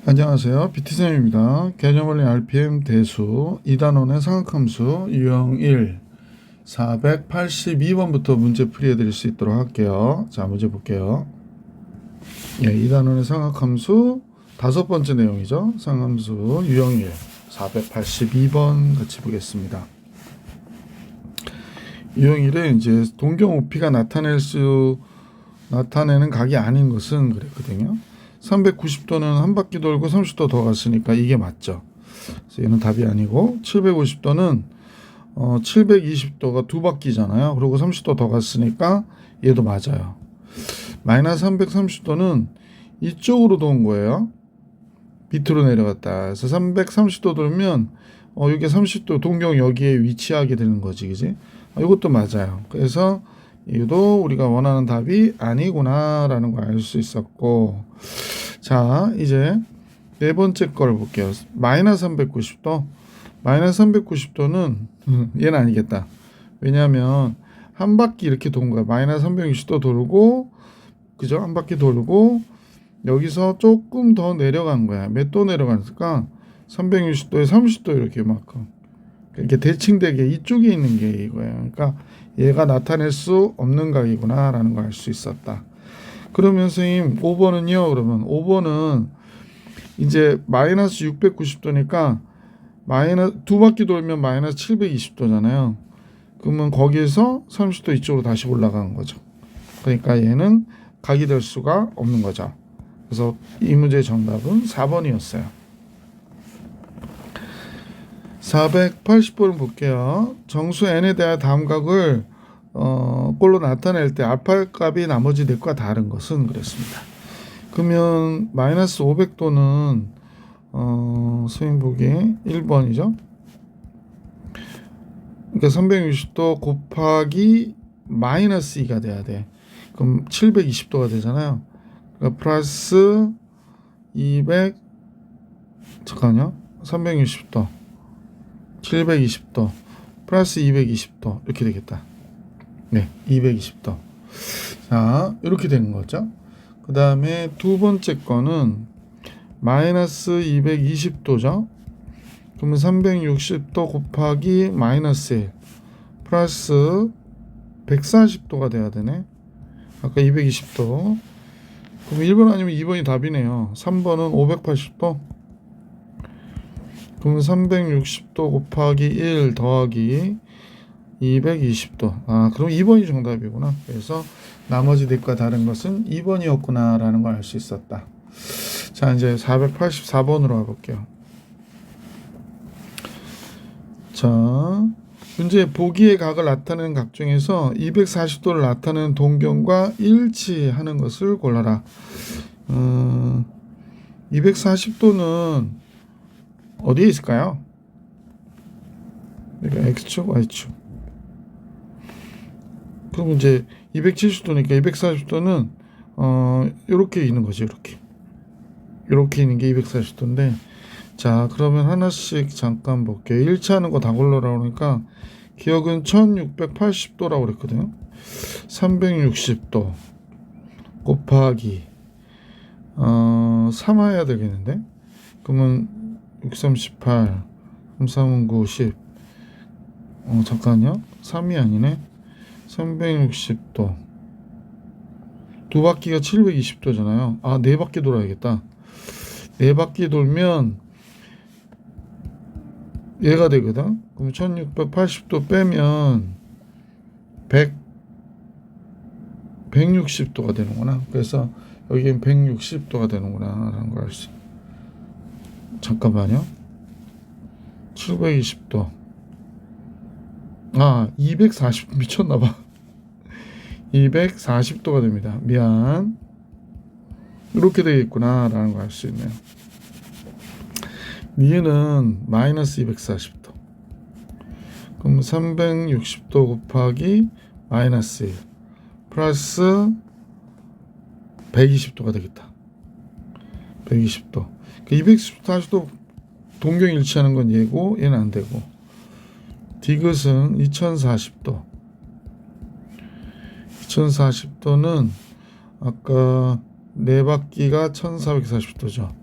안녕하세요. BT쌤입니다. 개념원리 RPM 대수 2단원의 삼각함수 유형 1 482번부터 문제 풀이해 드릴 수 있도록 할게요. 자, 문제 볼게요. 2단원의 삼각함수 다섯 번째 내용이죠. 삼각함수 유형 1 482번 같이 보겠습니다. 유형 1은 이제 동경 OP가 나타내는 각이 아닌 것은 그랬거든요. 390도는 한 바퀴 돌고 30도 더 갔으니까 이게 맞죠. 그래서 얘는 답이 아니고 750도는 720도가 두 바퀴잖아요. 그리고 30도 더 갔으니까 얘도 맞아요. 마이너스 330도는 이쪽으로 도는 거예요. 밑으로 내려갔다. 그래서 330도 돌면 이게 30도 동경 여기에 위치하게 되는 거지, 그지? 이것도 맞아요. 그래서 이도 우리가 원하는 답이 아니구나라는 걸 알 수 있었고, 자, 이제 네 번째 걸 볼게요. 마이너스 390도. 마이너스 390도는 얘는 아니겠다. 왜냐하면 한 바퀴 이렇게 도는 거야. 마이너스 360도 돌고, 그죠? 한 바퀴 돌고 여기서 조금 더 내려간 거야. 몇 도 내려갔을까? 360도에 30도 이렇게 막 이렇게 대칭되게 이쪽에 있는 게 이거예요. 그러니까 얘가 나타낼 수 없는 각이구나라는 걸 알 수 있었다. 그러면 선생님 5번은요? 그러면 5번은 이제 마이너스 690도니까 두 바퀴 돌면 마이너스 720도잖아요. 그러면 거기에서 30도 이쪽으로 다시 올라가는 거죠. 그러니까 얘는 각이 될 수가 없는 거죠. 그래서 이 문제의 정답은 4번이었어요. 480번을 볼게요. 정수 n에 대한 다음 각을 꼴로 나타낼 때 알파 값이 나머지 넷과 다른 것은 그랬습니다. 그러면 마이너스 500도는 선생님 보기에 1번이죠. 그러니까 360도 곱하기 마이너스 2가 돼야 돼. 그럼 720도가 되잖아요. 그러니까 플러스 360도 720도 플러스 220도 이렇게 되겠다. 네, 220도. 자, 이렇게 되는 거죠. 그 다음에 두 번째 거는 마이너스 220도죠. 그러면 360도 곱하기 마이너스 1 플러스 140도가 돼야 되네. 아까 220도. 그럼 1번 아니면 2번이 답이네요. 3번은 580도. 그럼 360도 곱하기 1 더하기 220도. 그럼 2번이 정답이구나. 그래서 나머지 넷과 다른 것은 2번이었구나 라는 걸 알 수 있었다. 자, 이제 484번으로 가볼게요. 자, 현재 보기의 각을 나타내는 각 중에서 240도를 나타내는 동경과 일치하는 것을 골라라. 240도는 어디에 있을까요? 그러니까 X축, Y축. 그럼 이제 270도니까 240도는 이렇게 있는 거죠. 이렇게 있는 게 240도인데, 자, 그러면 하나씩 잠깐 볼게요. 일치하는 거 다 골라라 그러니까 기억은 1680도라고 그랬거든요. 360도 곱하기 3 해야 되겠는데? 그러면 6, 38, 3, 3, 9, 10. 잠깐요. 3이 아니네. 360도. 두 바퀴가 720도잖아요. 네 바퀴 돌아야겠다. 네 바퀴 돌면 얘가 되거든. 그럼 1680도 빼면 160도가 되는구나. 그래서 여기는 160도가 되는구나 라는 걸 알 수 있어요. 잠깐만요. 720도. 240 미쳤나봐. 240도가 됩니다. 미안. 이렇게 되겠구나 라는 걸 알 수 있네요. 니은 마이너스 240도. 그럼 360도 곱하기 마이너스 1 플러스 120도가 되겠다. 120도. 240도 동경 일치하는 건 얘고 얘는 안 되고, 디귿은 2040도. 2040도는 아까 네 바퀴가 1440도죠.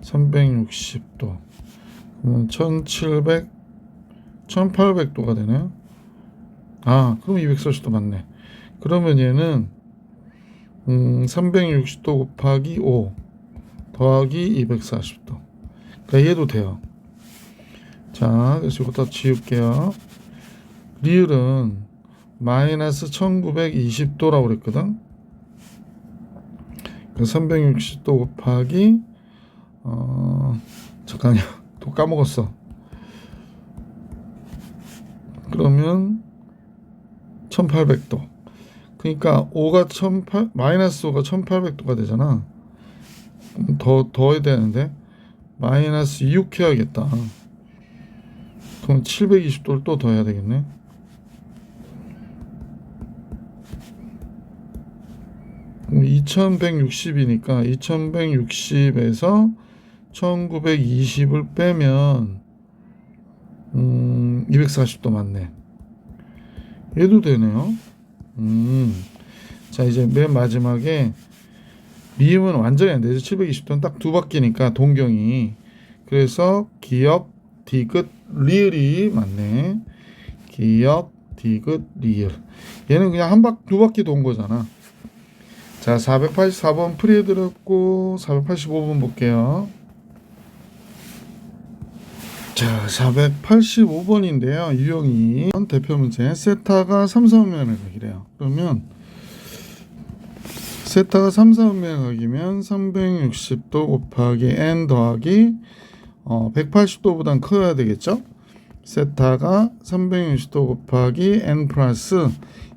360도. 그러면 1800도가 되네요. 아, 그럼 240도 맞네. 그러면 얘는 360도 곱하기 5 더하기 240도. 그러니까 얘도 돼요. 자, 그래서 이거 다 지울게요. 리을은 마이너스 1920도라고 그랬거든. 360도 곱하기 잠깐만요. 또 까먹었어. 그러면 1800도. 그러니까 마이너스 5가 1800도가 되잖아. 더 해야 되는데 마이너스 6 해야겠다. 그럼 720도를 또 더 해야 되겠네. 그럼 2160이니까 2160에서 1920을 빼면 240도 맞네. 얘도 되네요. 자, 이제 맨 마지막에 미음은 완전히 안 되죠. 720도는 딱 두 바퀴니까 동경이. 그래서 기역, 디귿, 리을이 맞네. 기역, 디귿, 리을. 얘는 그냥 두 바퀴 돈 거잖아. 자, 484번 풀이해드렸고 485번 볼게요. 자, 485번인데요. 유형이 대표 문제 세타가 3, 4분면의 각이래요. 그러면 세타가 3, 4분면의 각이면 360도 곱하기 n 더하기 180도보단 커야 되겠죠? 세타가 360도 곱하기 n 플러스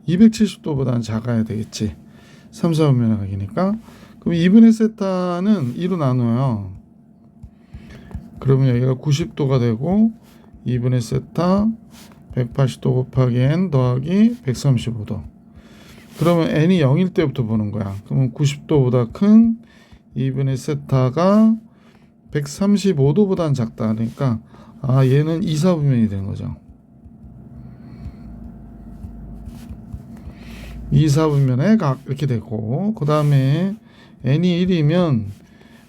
270도보다는 작아야 되겠지. 3, 4분면의 각이니까. 그럼 2분의 세타는 2로 나눠요. 그러면 여기가 90도가 되고 2분의 세타 180도 곱하기 n 더하기 135도. 그러면 n이 0일 때부터 보는 거야. 그러면 90도보다 큰 2분의 세타가 135도보다는 작다. 그러니까 얘는 2, 4분면이 되는 거죠. 2, 4분면의 각 이렇게 되고, 그 다음에 n이 1이면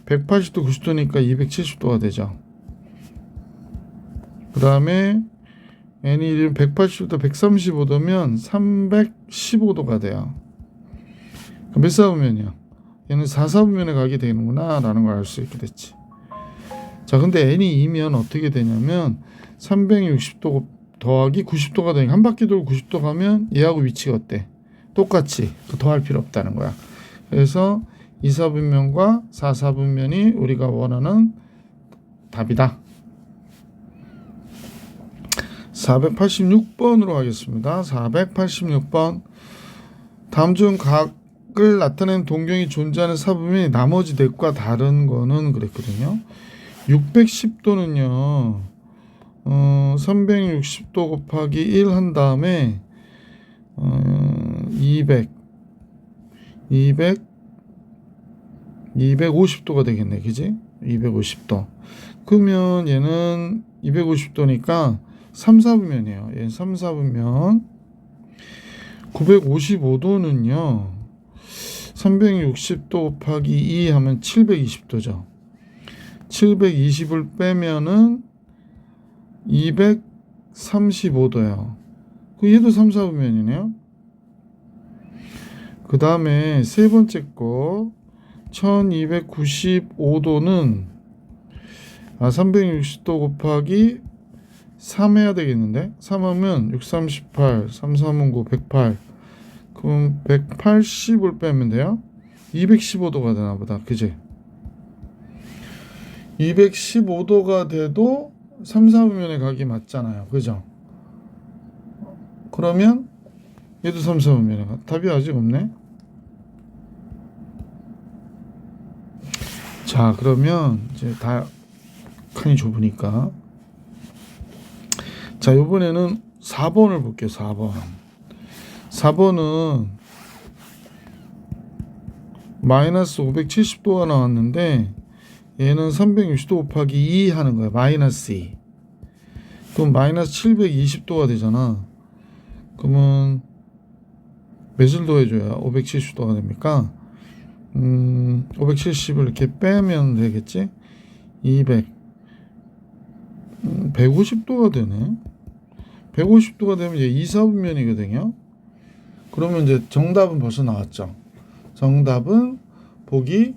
180도 90도니까 270도가 되죠. 그 다음에 n이 1이면 180도 135도면 315도가 돼요. 몇 사분면이야? 얘는 4사분면의 각이 되는구나 라는 걸 알 수 있게 됐지. 자, 근데 n이 2면 어떻게 되냐면 360도 더하기 90도가 되니까 한 바퀴 돌고 90도 가면 얘하고 위치가 어때? 똑같이. 더 할 필요 없다는 거야. 그래서 2사분면과 4사분면이 우리가 원하는 답이다. 486번으로 하겠습니다. 486번. 다음 중 각을 나타내는 동경이 존재하는 사분면이 나머지 넷과 다른 거는 그랬거든요. 610도는요. 360도 곱하기 1 한 다음에 250도가 되겠네. 그지? 250도. 그러면 얘는 250도니까 3, 4분면이에요. 얘는 3, 4분면. 955도는요. 360도 곱하기 2 하면 720도죠. 720을 빼면은 235도예요. 얘도 3, 4분면이네요. 그 다음에 세 번째 거 1295도는 360도 곱하기 3 해야 되겠는데 3 하면 6, 38, 3, 3은 9, 108. 그럼 180을 빼면 돼요. 215도가 되나 보다. 그지? 215도가 돼도 3, 4분면의 각이 맞잖아요. 그죠? 그러면 얘도 3, 4분면의 각. 답이 아직 없네. 자, 그러면 이제 다 칸이 좁으니까 자, 이번에는 4번을 볼게요. 4번은 마이너스 570도가 나왔는데 얘는 360도 곱하기 2 하는 거야. 마이너스 2. 그럼 마이너스 720도가 되잖아. 그러면 몇을 더해줘야 570도가 됩니까? 570을 이렇게 빼면 되겠지? 200, 150도가 되네. 150도가 되면 이제 2, 4분면이거든요. 그러면 이제 정답은 벌써 나왔죠. 정답은 보기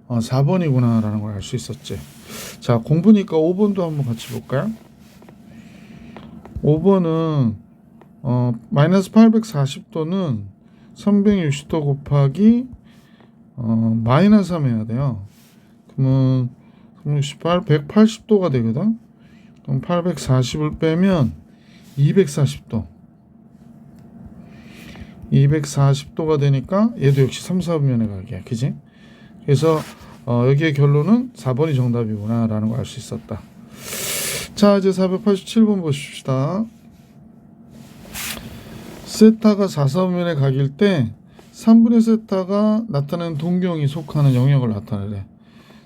4번이구나 라는 걸 알 수 있었지. 자, 공부니까 5번도 한번 같이 볼까요? 5번은 마이너스 840도는 360도 곱하기 마이너스 3 해야 돼요. 그러면 368, 180도가 되거든. 그럼 840을 빼면 240도. 240도가 되니까 얘도 역시 3, 4분면의 각이야. 그지? 그래서 여기의 결론은 4번이 정답이구나 라는 걸 알 수 있었다. 자, 이제 487번 보십시다. 세타가 4, 4분면의 각일 때 3분의 세타가 나타내는 동경이 속하는 영역을 나타내래.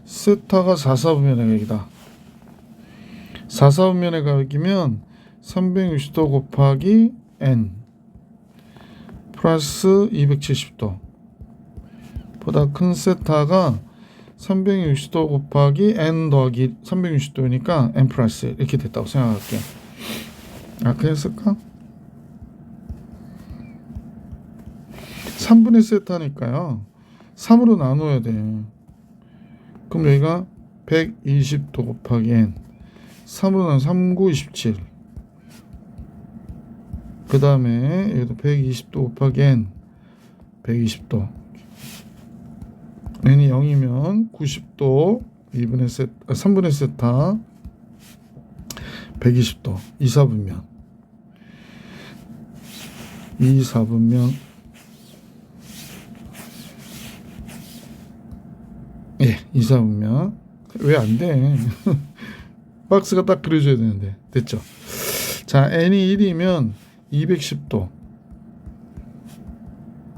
세타가 4, 4분면의 각이다. 4, 4분면의 각이면 360도 곱하기 n 플러스 270도 보다 큰 세타가 360도 곱하기 n 더하기 360도니까 n 플러스 이렇게 됐다고 생각할게. 그랬을까? 3분의 세타니까요. 3으로 나눠야 돼. 그럼 여기가 120도 곱하기 n 3으로 나누면 3, 9, 27. 그 다음에 여기도 120도 곱하기 n 120도 n이 0이면 90도 3분의 세타 120도 2, 4분면 2, 4분면 예, 2, 4분면 왜 안 돼? 박스가 딱 그려줘야 되는데 됐죠? 자, n이 1이면 210도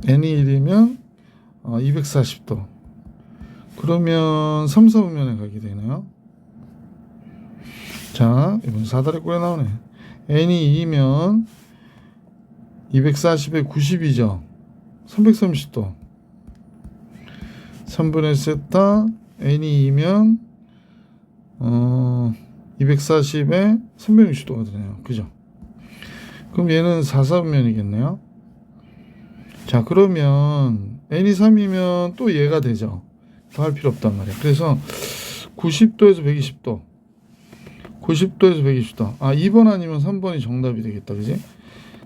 n이 1이면 240도 그러면 3, 4분면의 각이 되네요. 자, 이번 사다리 꼴에 나오네. n이 2면 240에 90이죠. 330도 3분의 세타 n이 2면 240에 360도가 되네요. 그죠? 그럼 얘는 4, 4분면이겠네요. 자, 그러면 n이 3이면 또 얘가 되죠. 더 할 필요 없단 말이야. 그래서 90도에서 120도 90도에서 120도 2번 아니면 3번이 정답이 되겠다. 그지?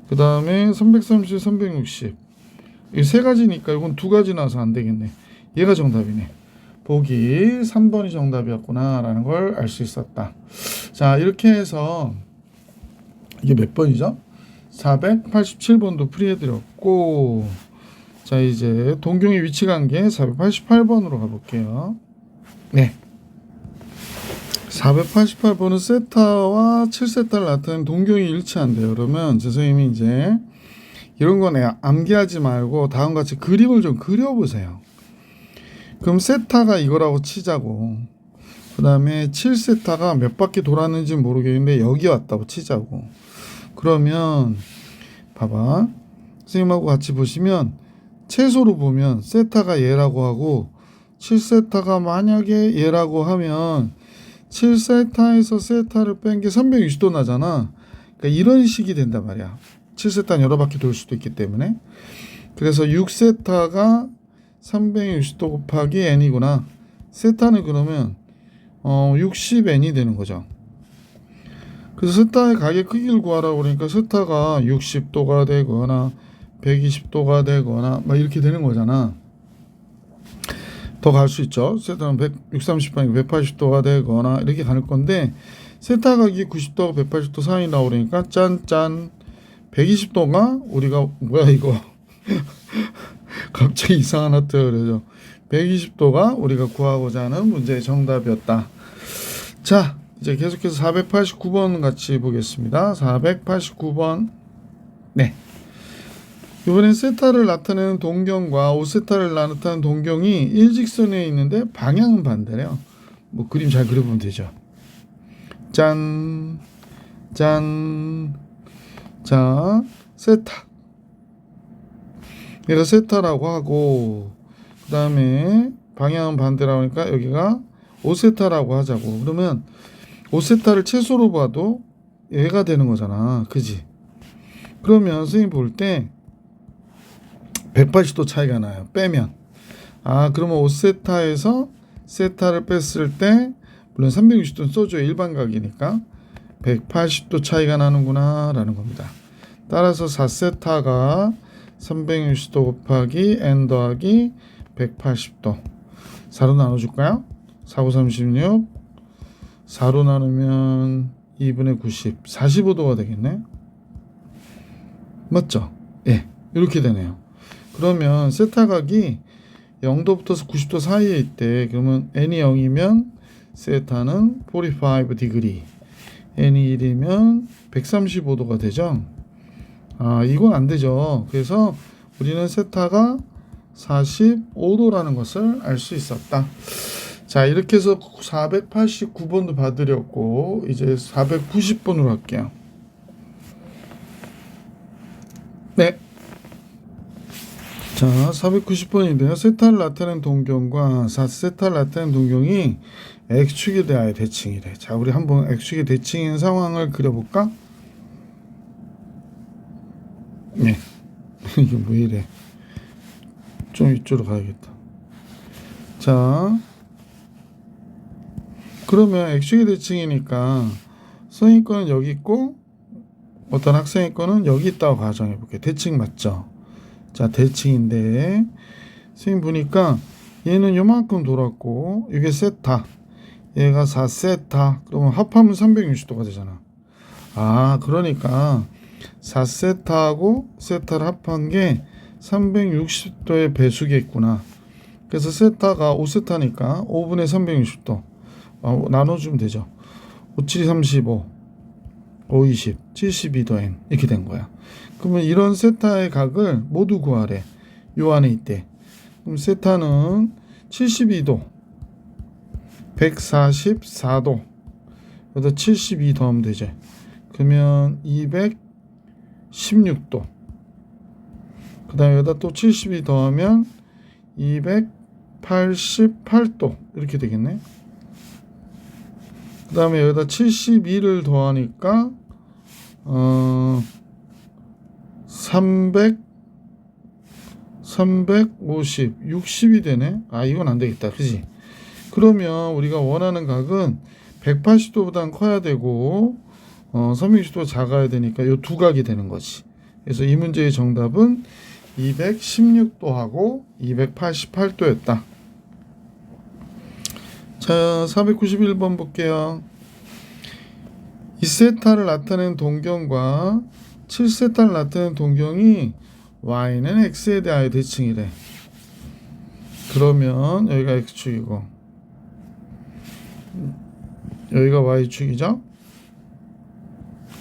그 다음에 330, 360 이 세 가지니까 이건 두 가지 나와서 안 되겠네. 얘가 정답이네. 보기 3번이 정답이었구나 라는 걸 알 수 있었다. 자, 이렇게 해서 이게 몇 번이죠? 487번도 풀이해드렸고, 자, 이제 동경의 위치 관계 488번으로 가볼게요. 네. 488번은 세타와 7세타를 나타내는 동경이 일치한대요. 그러면 선생님이 이제 이런 거 암기하지 말고 다음과 같이 그림을 좀 그려보세요. 그럼 세타가 이거라고 치자고. 그 다음에 7세타가 몇 바퀴 돌았는지 모르겠는데 여기 왔다고 치자고. 그러면 봐봐. 선생님하고 같이 보시면 최소로 보면 세타가 얘라고 하고 7세타가 만약에 얘라고 하면 7세타에서 세타를 뺀 게 360도 나잖아. 그러니까 이런 식이 된단 말이야. 7세타는 여러 바퀴 돌 수도 있기 때문에. 그래서 6세타가 360도 곱하기 n이구나. 세타는 그러면 60n이 되는 거죠. 그래서 세타의 각의 크기를 구하라고 그러니까 세타가 60도가 되거나 120도가 되거나 막 이렇게 되는 거잖아. 더 갈 수 있죠. 세타는 130방이 180도가 되거나 이렇게 갈 건데 세타 각이 90도가 180도 사이 나오니까 짠짠 120도가 우리가 뭐야 이거 갑자기 이상한 하트가 그러죠. 120도가 우리가 구하고자 하는 문제의 정답이었다. 자, 이제 계속해서 489번 같이 보겠습니다. 489번. 네. 이번엔 세타를 나타내는 동경과 5세타를 나타내는 동경이 일직선에 있는데 방향은 반대래요. 뭐 그림 잘 그려보면 되죠. 짠, 짠. 자, 세타. 얘가 세타라고 하고, 그 다음에 방향은 반대라고 하니까 여기가 5세타라고 하자고. 그러면 5세타를 최소로 봐도 얘가 되는 거잖아. 그지? 그러면 선생님 볼 때 180도 차이가 나요. 빼면. 아, 그러면 5세타에서 세타를 뺐을 때 물론 360도는 써줘요. 일반각이니까 180도 차이가 나는구나 라는 겁니다. 따라서 4세타가 360도 곱하기 n 더하기 180도 4로 나눠줄까요? 4, 9, 36 4로 나누면 2분의 90 45도가 되겠네. 맞죠? 예, 이렇게 되네요. 그러면 세타각이 0도부터 90도 사이에 있대. 그러면 n이 0이면 세타는 45 디그리, n이 1이면 135도가 되죠. 아, 이건 안 되죠. 그래서 우리는 세타가 45도라는 것을 알 수 있었다. 자, 이렇게 해서 489번도 봐드렸고 이제 490번으로 할게요. 네. 자, 490번인데요. 세타를 나타낸 동경과 4세타를 나타낸 동경이 X축에 대하여 대칭이래. 자, 우리 한번 X축의 대칭인 상황을 그려볼까? 네. 이게 왜 이래? 좀 이쪽으로 가야겠다. 자, 그러면 X축의 대칭이니까 선생님 거는 여기 있고 어떤 학생의 거는 여기 있다고 가정해 볼게요. 대칭 맞죠? 자, 대칭인데 선생님 보니까 얘는 요만큼 돌았고 이게 세타, 얘가 4세타. 그러면 합하면 360도가 되잖아. 아, 그러니까 4세타하고 세타를 합한 게 360도의 배수겠구나. 그래서 세타가 5세타니까 5분의 360도 나눠주면 되죠. 5, 7, 35 5, 20 72도 n 이렇게 된 거야. 그러면 이런 세타의 각을 모두 구하래. 요 안에 있대. 그럼 세타는 72도 144도 여기다 72 더하면 되죠. 그러면 216도. 그 다음에 여기다 또 72 더하면 288도 이렇게 되겠네. 그 다음에 여기다 72를 더하니까 350 60이 되네. 아, 이건 안 되겠다. 그지? 그러면 우리가 원하는 각은 180도보단 커야 되고 360도 작아야 되니까 요 두 각이 되는 거지. 그래서 이 문제의 정답은 216도하고 288도였다. 자, 491번 볼게요. 2세타를 나타낸 동경과 7세타를 나타낸 동경이 y는 x에 대하여 대칭이래. 그러면 여기가 x축이고 여기가 y축이죠.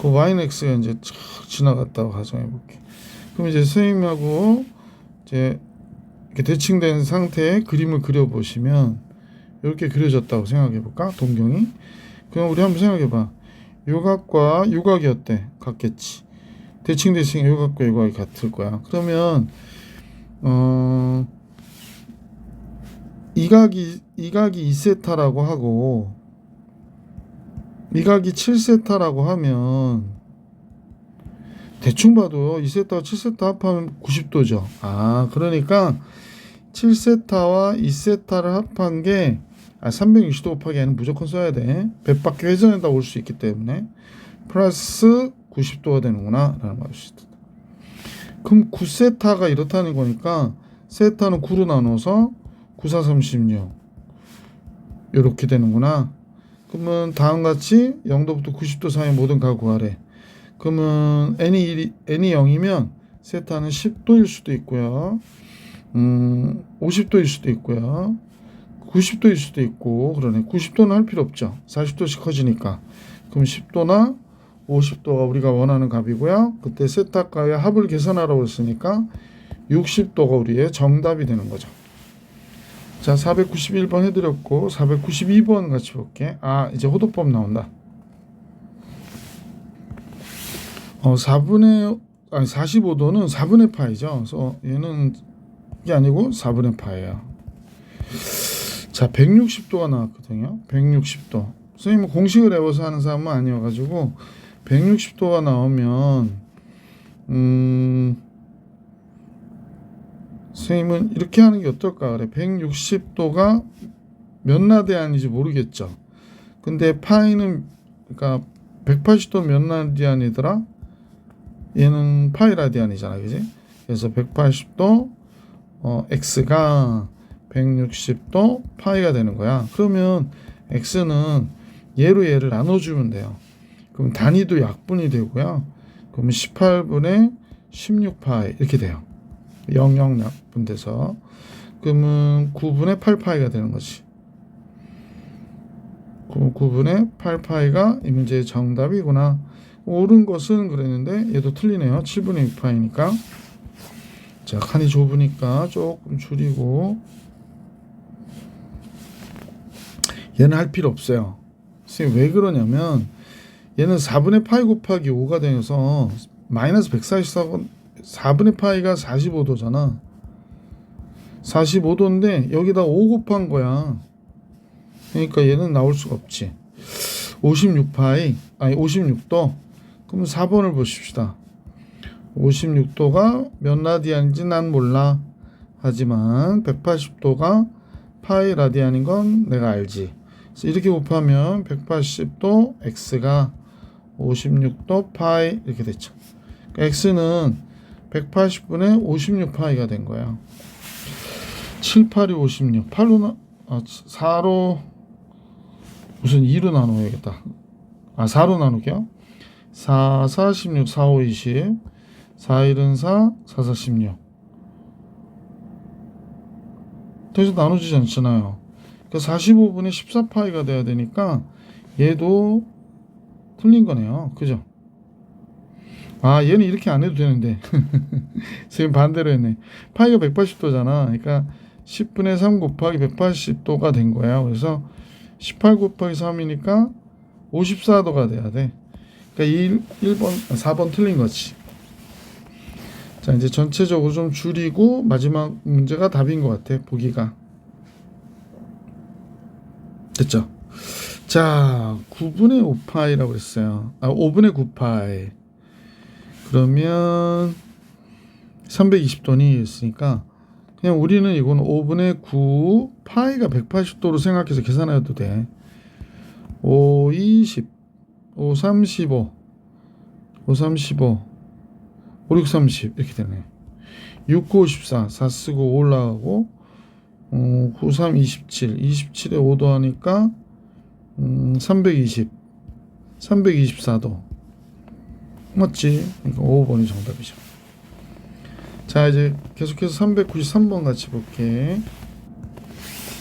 그 y는 x가 이제 쫙 지나갔다고 가정해 볼게. 그럼 이제 선생님하고 이제 이렇게 대칭된 상태의 그림을 그려 보시면 이렇게 그려졌다고 생각해 볼까? 동경이. 그럼 우리 한번 생각해 봐. 요 각과 요 각이 어때? 같겠지. 대칭 요 각과 요 각이 같을 거야. 그러면 이 각이 2세타라고 하고 이 각이 7세타라고 하면 대충 봐도 2세타와 7세타 합하면 90도죠. 아, 그러니까 7세타와 2세타를 합한 게 360도 곱하기 n은 무조건 써야 돼. 100바퀴 회전에다 올 수 있기 때문에 플러스 90도가 되는구나 라는 걸 알 수 있다. 그럼 9세타가 이렇다는 거니까 세타는 9로 나눠서 9, 4, 36 이렇게 되는구나. 그러면 다음같이 0도부터 90도 사이 모든 각 구하래. 그러면 n이 0이면 세타는 10도일 수도 있고요. 50도일 수도 있고요. 90도일 수도 있고 그러네. 90도는 할 필요 없죠. 40도씩 커지니까. 그럼 10도나 50도가 우리가 원하는 값이고요. 그때 세타과의 합을 계산하라고 했으니까 60도가 우리의 정답이 되는 거죠. 자, 491번 해드렸고 492번 같이 볼게. 아, 이제 호도법 나온다. 45도는 4분의 파이죠. 그래서 얘는 이게 아니고 4분의 파예요. 자, 160도가 나왔거든요. 160도. 선생님은 공식을 외워서 하는 사람은 아니어가지고 160도가 나오면 선생님은 이렇게 하는 게 어떨까 그래. 160도가 몇 라디안인지 모르겠죠. 근데 파이는 그러니까 180도 몇 라디안이더라? 얘는 파이 라디안이잖아, 그지? 그래서 180도 x가 160도 파이가 되는 거야. 그러면 x는 얘로 얘를 나눠주면 돼요. 그럼 단위도 약분이 되고요. 그러면 18분의 16파이 이렇게 돼요. 00 약분돼서 그러면 9분의 8파이가 되는 거지. 9분의 8파이가 이 문제의 정답이구나. 옳은 것은 그랬는데 얘도 틀리네요. 7분의 6파이니까. 자, 칸이 좁으니까 조금 줄이고, 얘는 할 필요 없어요. 선생님 왜 그러냐면 얘는 4분의 파이 곱하기 5가 되어서 마이너스 144건 4분의 파이가 45도잖아. 45도인데 여기다 5 곱한 거야. 그러니까 얘는 나올 수가 없지. 56파이 아니 56도. 그럼 4번을 보십시다. 56도가 몇 라디안인지 난 몰라. 하지만 180도가 파이 라디안인 건 내가 알지. 그래서 이렇게 곱하면 180도 x가 56도 파이 이렇게 됐죠. 그러니까 x는 180분의 56파이가 된 거야. 7, 8이 56. 8로 4로 무슨 2로 나눠야겠다. 4로 나누게요. 4, 4, 16, 4, 5, 20. 4, 1은 4, 4, 4, 16. 더 이상 나눠지지 않잖아요. 그러니까 45분의 14파이가 돼야 되니까 얘도 틀린 거네요. 그죠? 얘는 이렇게 안 해도 되는데 지금 반대로 했네. 파이가 180도잖아. 그러니까 10분의 3 곱하기 180도가 된 거야. 그래서 18 곱하기 3이니까 54도가 돼야 돼. 그러니까 4번 틀린 거지. 자, 이제 전체적으로 좀 줄이고 마지막 문제가 답인 것 같아. 보기가. 됐죠? 자, 9분의 5파이라고 그랬어요. 5분의 9파이. 그러면 320도니 있으니까 그냥 우리는 이거는 5분의 9 파이가 180도로 생각해서 계산해도 돼. 5, 20, 5, 35, 5, 35, 5, 6, 30 이렇게 되네. 6, 9, 54, 4 쓰고 올라가고 9, 3, 27, 27에 5도 하니까 320, 324도 맞지? 그러니까 5번이 정답이죠. 자, 이제 계속해서 393번 같이 볼게.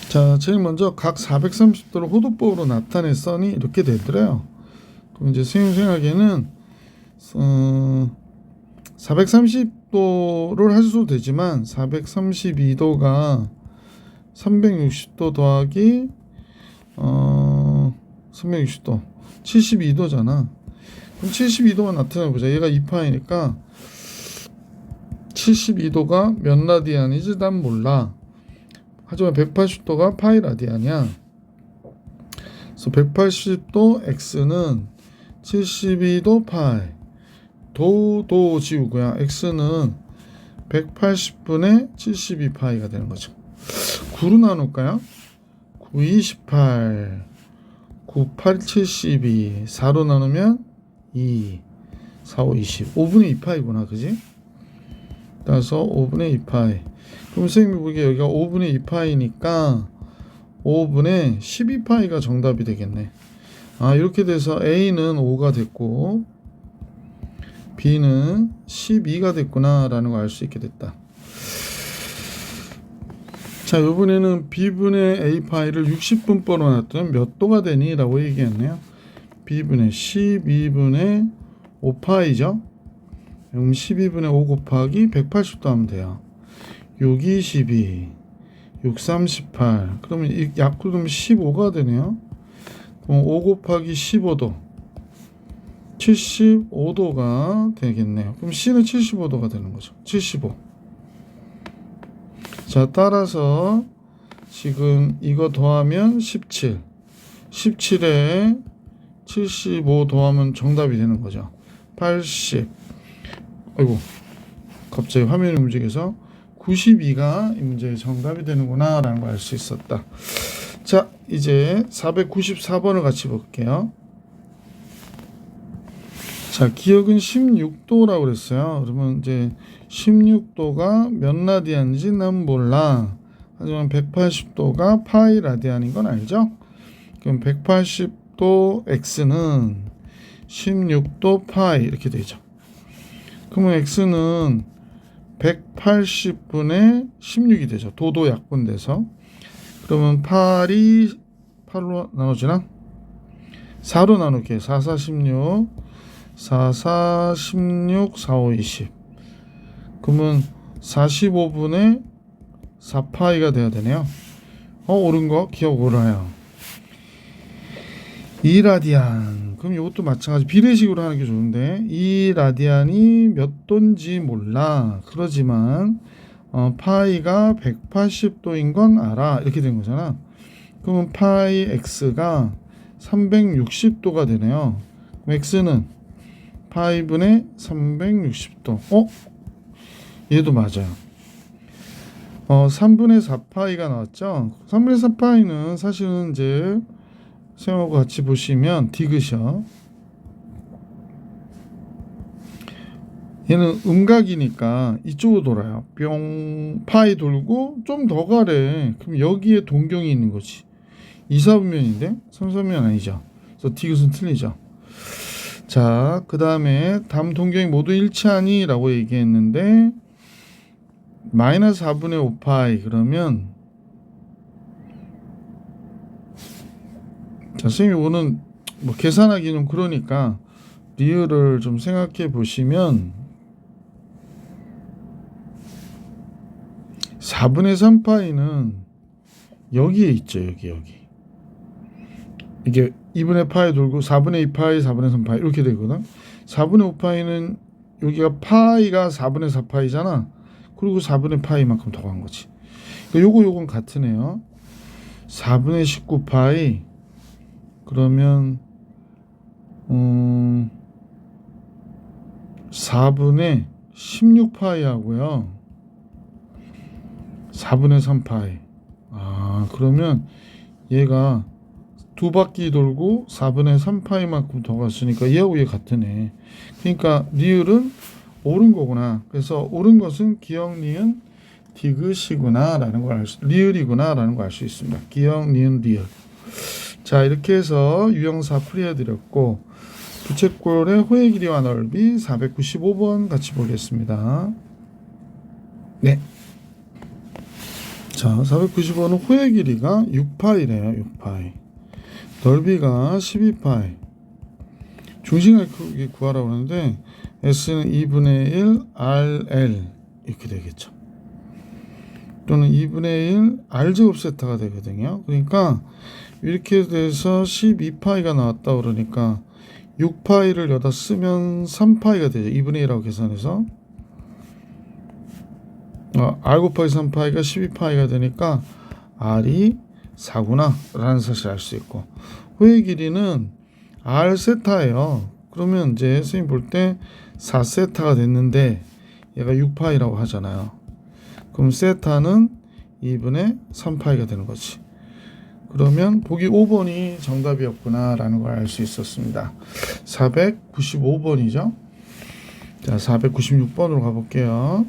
자, 제일 먼저 각 430도를 호도법으로 나타냈으니 이렇게 되더래요. 그럼 이제 선생님 생각에는 430도를 하셔도 되지만 432도가 360도 더하기 360도 72도잖아. 그럼 72도가 나타내보자. 얘가 2파이니까 72도가 몇 라디안이지 난 몰라. 하지만 180도가 파이 라디안이야. 그래서 180도 x는 72도 파이. 도 지우고요. x는 180분의 72파이가 되는 거죠. 9로 나눌까요? 9, 28, 9, 8, 72. 4로 나누면 2, 4, 5, 20. 5분의 2파이구나, 그지? 따라서 5분의 2파이. 그럼 선생님이 보기에 여기가 5분의 2파이니까 5분의 12파이가 정답이 되겠네. 이렇게 돼서 A는 5가 됐고 B는 12가 됐구나 라는 걸 알 수 있게 됐다. 자, 이번에는 B분의 A파이를 60분법으로 놨더니 몇 도가 되니? 라고 얘기했네요. B분의 12분의 5파이죠. 그럼 12분의 5 곱하기 180도 하면 돼요. 6, 22, 6, 38. 그러면 이 약분하면 15가 되네요. 그럼 5 곱하기 15도. 75도가 되겠네요. 그럼 C는 75도가 되는 거죠. 75. 자, 따라서 지금 이거 더하면 17. 17에 75 더하면 정답이 되는 거죠. 80. 아이고, 갑자기 화면이 움직여서 92가 이 문제의 정답이 되는구나 라는 걸 알 수 있었다. 자, 이제 494번을 같이 볼게요. 자, 기억은 16도라고 그랬어요. 그러면 이제 16도가 몇 라디안인지 난 몰라. 하지만 180도가 파이 라디안인 건 알죠? 그럼 180도 x는 16도 파이 이렇게 되죠. 그러면 x는 180분의 16이 되죠. 도도 약분돼서. 그러면 8이 8로 나눠지나? 4로 나눌게요. 4, 4, 16. 4, 4, 16, 4, 5, 20. 그러면 45분의 4파이가 돼야 되네요. 옳은 거 기억 옳아요. 2라디안. 그럼 이것도 마찬가지 비례식으로 하는 게 좋은데 2라디안이 몇 도인지 몰라. 그러지만 파이가 180도인 건 알아. 이렇게 된 거잖아. 그러면 파이 x가 360도가 되네요. 그럼 x는 파이분의 360도. 얘도 맞아요. 3분의 4파이가 나왔죠. 3분의 4파이는 사실은 이제 쌤하고 같이 보시면 디귿이요. 얘는 음각이니까 이쪽으로 돌아요. 뿅 파이 돌고 좀 더 가래. 그럼 여기에 동경이 있는 거지. 2, 4분면인데 3, 4분면 아니죠. 그래서 디귿은 틀리죠. 자, 그 다음에 담 동경이 모두 일치하니 라고 얘기했는데 마이너스 4분의 5파이 그러면 자, 선생님이 오늘 뭐 계산하기는 그러니까 리을을 좀 생각해 보시면 4분의 3파이는 여기에 있죠. 여기 이게 2분의 파이 돌고 4분의 2파이 4분의 3파이 이렇게 되거든. 4분의 5파이는 여기가 파이가 4분의 4파이잖아. 그리고 4분의 파이만큼 더 간 거지. 그러니까 요건 같으네요. 4분의 19파이 그러면 4분의 16파이 하고요. 4분의 3파이. 그러면 얘가 두 바퀴 돌고 4분의 3파이만큼 더 갔으니까 얘하고 얘 같으네. 그러니까 리을은 옳은 거구나. 그래서 옳은 것은 기역, 니은, 디귿이구나 라는 걸 리을이구나 라는 걸 알 수 있습니다. 기역, 니은, 리을. 자, 이렇게 해서 유형사 풀이해드렸고 부채꼴의 호의 길이와 넓이 495번 같이 보겠습니다. 네. 자, 495번은 호의 길이가 6파이래요. 6파이. 넓이가 12파이. 중심의 크기 구하라고 하는데 S는 2분의 1 RL 이렇게 되겠죠. 또는 2분의 1 R제곱 세타가 되거든요. 그러니까 이렇게 돼서 12파이가 나왔다 그러니까 6파이를 여기다 쓰면 3파이가 되죠. 2분의 1하고 계산해서 R 곱하기 3파이가 12파이가 되니까 R이 4구나 라는 사실을 알 수 있고 호의 길이는 R 세타예요. 그러면 이제 선생님 볼 때 4세타가 됐는데 얘가 6파이라고 하잖아요. 그럼 세타는 2분의 3파이가 되는 거지. 그러면 보기 5번이 정답이었구나 라는 걸 알 수 있었습니다. 495번이죠. 자, 496번으로 가볼게요.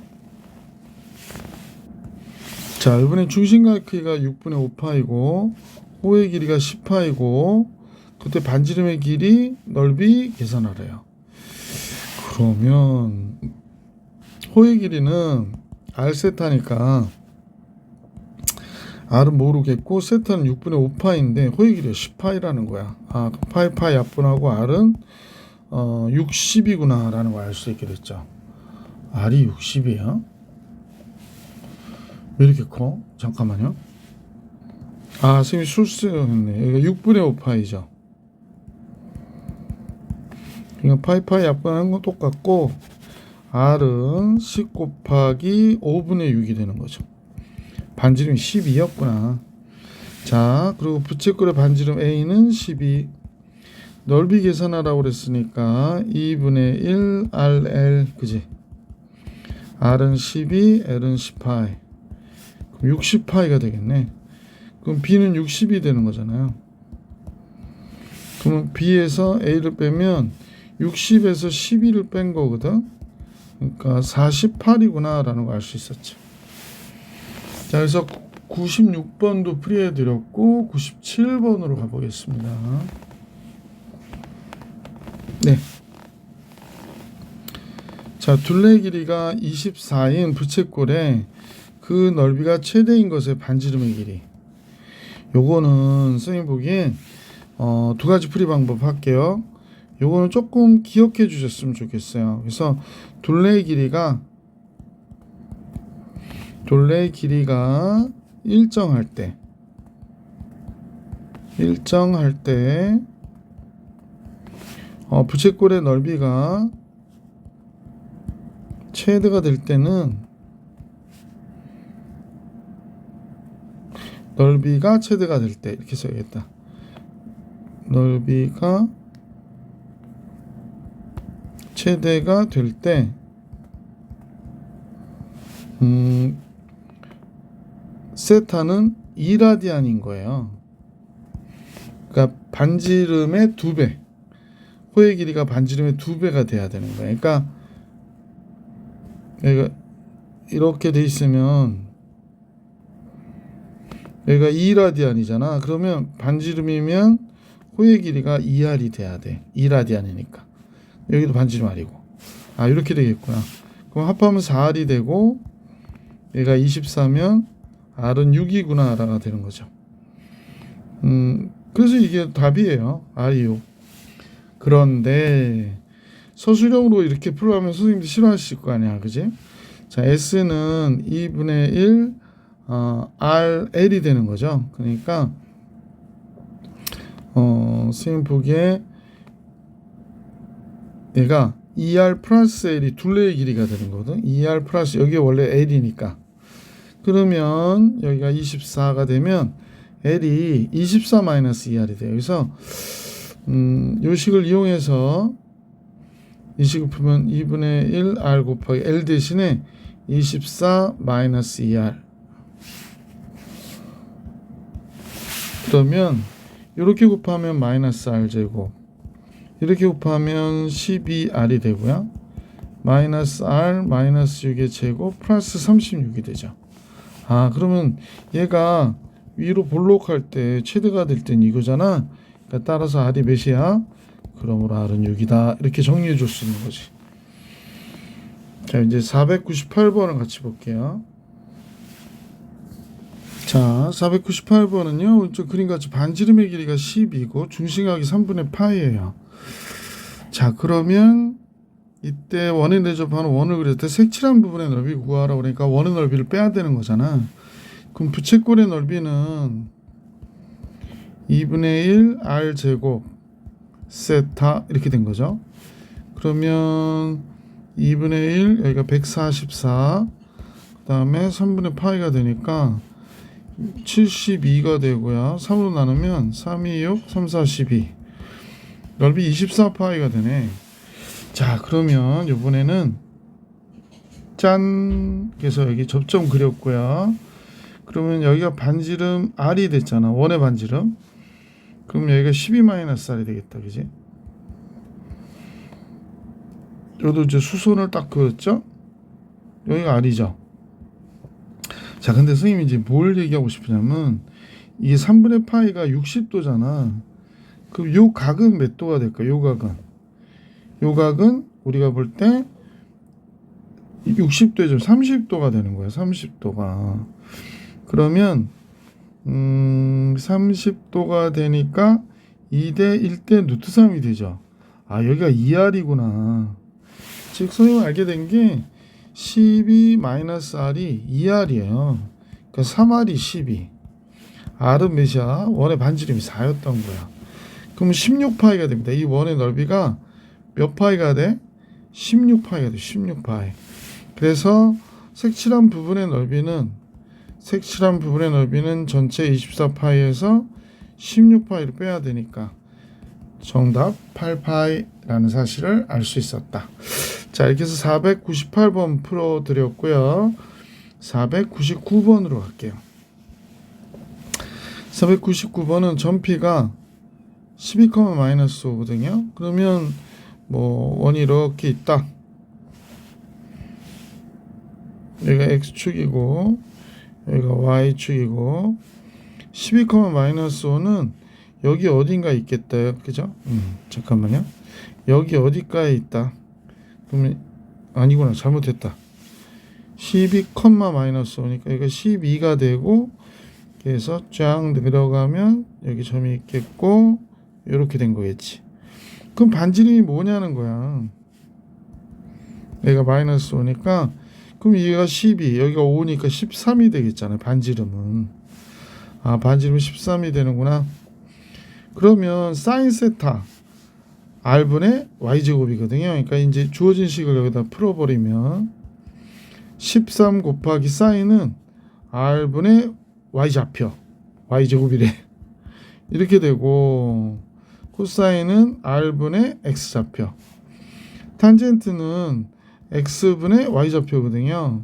자, 이번엔 중심각 크기가 6분의 5파이고 호의 길이가 10파이고 그때 반지름의 길이 넓이 계산하래요. 그러면 호의 길이는 R 세타니까 R은 모르겠고 세타는 6분의 5파인데 호의 길이가 10파이라는 거야. 파이 약분하고 R은 60이구나 라는 걸 알 수 있게 됐죠. R이 60이야? 왜 이렇게 커? 잠깐만요. 선생님이 술수했네. 여기가 6분의 5파이죠. 그러니까 파이 약분하는 건 똑같고 R은 10 곱하기 5분의 6이 되는 거죠. 반지름이 12였구나. 자, 그리고 부채꼴의 반지름 A는 12. 넓이 계산하라고 그랬으니까 2분의 1 RL, 그지? R은 12, L은 10파이. 그럼 60파이가 되겠네. 그럼 B는 60이 되는 거잖아요. 그러면 B에서 A를 빼면 60에서 12를 뺀 거거든. 그러니까 48이구나 라는 걸 알 수 있었죠. 자, 그래서 96번도 풀이해 드렸고 97번으로 가보겠습니다. 네. 자, 둘레 길이가 24인 부채꼴에 그 넓이가 최대인 것의 반지름의 길이. 요거는 선생님 보기엔 두 가지 풀이 방법 할게요. 요거는 조금 기억해 주셨으면 좋겠어요. 그래서 둘레 길이가 일정할 때 부채꼴의 넓이가 최대가 될 때는 넓이가 최대가 될 때 이렇게 써야겠다. 넓이가 최대가 될 때 세타는 2라디안인 거예요. 그러니까 반지름의 2배, 호의 길이가 반지름의 2배가 돼야 되는 거예요. 그러니까 여기가 이렇게 돼 있으면 여기가 2라디안이잖아. 그러면 반지름이면 호의 길이가 2R이 돼야 돼. 2라디안이니까. 여기도 반지름 R이고. 아, 이렇게 되겠구나. 그럼 합하면 4R이 되고 얘가 24면 R은 6이구나 라가 되는 거죠. 그래서 이게 답이에요. R이 6. 그런데 서술형으로 이렇게 풀어가면 선생님들 싫어하실 거 아니야, 그지? 자, S는 2분의 1 RL이 되는 거죠. 그러니까 선생님 보기에 얘가 2R 플러스 L이 둘레의 길이가 되는 거거든. 2R 플러스, 여기 원래 L이니까. 그러면 여기가 24가 되면 L이 24 마이너스 2R이 돼요. 그래서 요 식을 이용해서 이 식을 풀면 2분의 1 R 곱하기 L 대신에 24 마이너스 2R. 그러면 이렇게 곱하면 마이너스 R 제곱, 이렇게 곱하면 12R이 되고요. 마이너스 R 마이너스 6의 제곱 플러스 36이 되죠. 아, 그러면 얘가 위로 볼록할 때 최대가 될 땐 이거잖아. 그러니까 따라서 R이 몇이야? 그러므로 R은 6이다. 이렇게 정리해 줄 수 있는 거지. 자, 이제 498번을 같이 볼게요. 자, 498번은요. 저 그림같이 반지름의 길이가 10이고 중심각이 3분의 파이예요. 자, 그러면 이때 원에 대접하는 원을 그릴 때 색칠한 부분의 넓이 구하라 그러니까 원의 넓이를 빼야 되는 거잖아. 그럼 부채꼴의 넓이는 2분의 1 R 제곱 세타 이렇게 된 거죠. 그러면 2분의 1 여기가 144, 그 다음에 3분의 파이가 되니까 72가 되고요. 3으로 나누면 3, 2, 6, 3, 4, 12. 넓이 24파이가 되네. 자, 그러면 이번에는 짠! 그래서 여기 접점 그렸고요. 그러면 여기가 반지름 R이 됐잖아. 원의 반지름. 그럼 여기가 12-R이 되겠다. 그지? 여기도 이제 수선을 딱 그었죠? 여기가 R이죠. 자, 근데 선생님이 이제 뭘 얘기하고 싶으냐면 이게 3분의 파이가 60도잖아. 그럼 요 각은 몇 도가 될까? 요 각은 우리가 볼 때 60도에 좀 30도가 되는 거야. 30도가. 그러면 30도가 되니까 2대 1대 루트 3이 되죠. 아, 여기가 2R이구나. 즉 선생님이 알게 된 게 12-R이 2R이에요. 그러니까 3R이 12. R은 몇이야? 원의 반지름이 4였던 거야. 그럼 16파이가 됩니다. 이 원의 넓이가 몇 파이가 돼? 16파이가 돼. 16파이. 그래서 색칠한 부분의 넓이는 색칠한 부분의 넓이는 전체 24파이에서 16파이를 빼야 되니까 정답 8파이라는 사실을 알 수 있었다. 자, 이렇게 해서 498번 풀어드렸고요. 499번으로 갈게요. 499번은 전피가 12,-5거든요. 그러면 뭐 원이 이렇게 있다. 여기가 X축이고 여기가 Y축이고 12,-5는 여기 어딘가 있겠다. 그죠? 잠깐만요. 여기 어디가에 있다. 그러면 아니구나. 잘못했다. 12,-5니까 여기가 12가 되고 그래서 쫙 내려가면 여기 점이 있겠고 이렇게 된 거겠지. 그럼 반지름이 뭐냐는 거야. 여기가 -5니까 그럼 얘가 12 여기가 5니까 13이 되겠잖아요. 반지름은. 아, 반지름은 13이 되는구나. 그러면 사인 세타 R분의 Y제곱이거든요. 그러니까 이제 주어진 식을 여기다 풀어버리면 13 곱하기 사인은 R분의 Y좌표 Y제곱이래. 이렇게 되고 코사인은 R분의 X좌표, 탄젠트는 X분의 Y좌표거든요.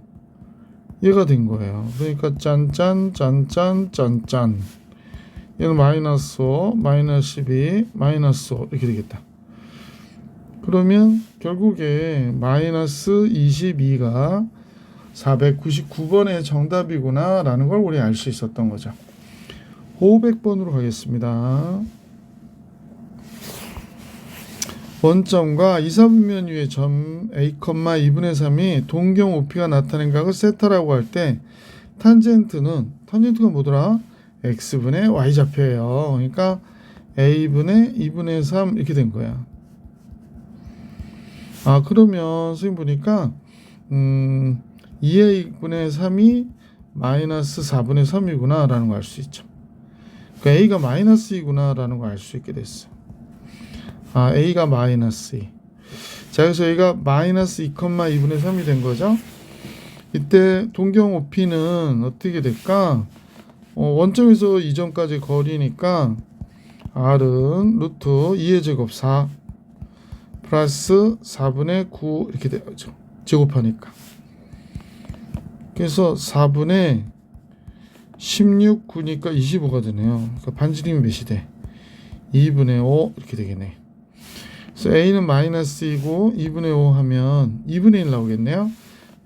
얘가 된 거예요. 그러니까 짠짠 짠짠 짠짠 얘는 -5, -12, -5 이렇게 되겠다. 그러면 결국에 -22가 499번의 정답이구나 라는 걸 우리 알 수 있었던 거죠. 500번으로 가겠습니다. 원점과 2, 4분면 위의 점 A, 2분의 3이 동경 OP가 나타낸 각을 세타라고 할 때 탄젠트가 뭐더라? X분의 Y좌표예요. 그러니까 A분의 2분의 3 이렇게 된 거야. 아, 그러면 선생님 보니까 2A분의 3이 -4분의 3이구나 라는 걸 알 수 있죠. 그러니까 A가 -2구나 라는 걸 알 수 있게 됐어. 아, A가 -2. 자, 그래서 A가 -2,2분의 3이 된 거죠. 이때 동경 OP는 어떻게 될까? 원점에서 이점까지 거리니까 R은 루트 2의 제곱 4 플러스 4분의 9 이렇게 되죠. 제곱하니까. 그래서 4분의 16, 9니까 25가 되네요. 그러니까 반지름이 몇이 돼? 2분의 5 이렇게 되겠네. 그래서 A는 -2고 2분의 5 하면 2분의 1 나오겠네요.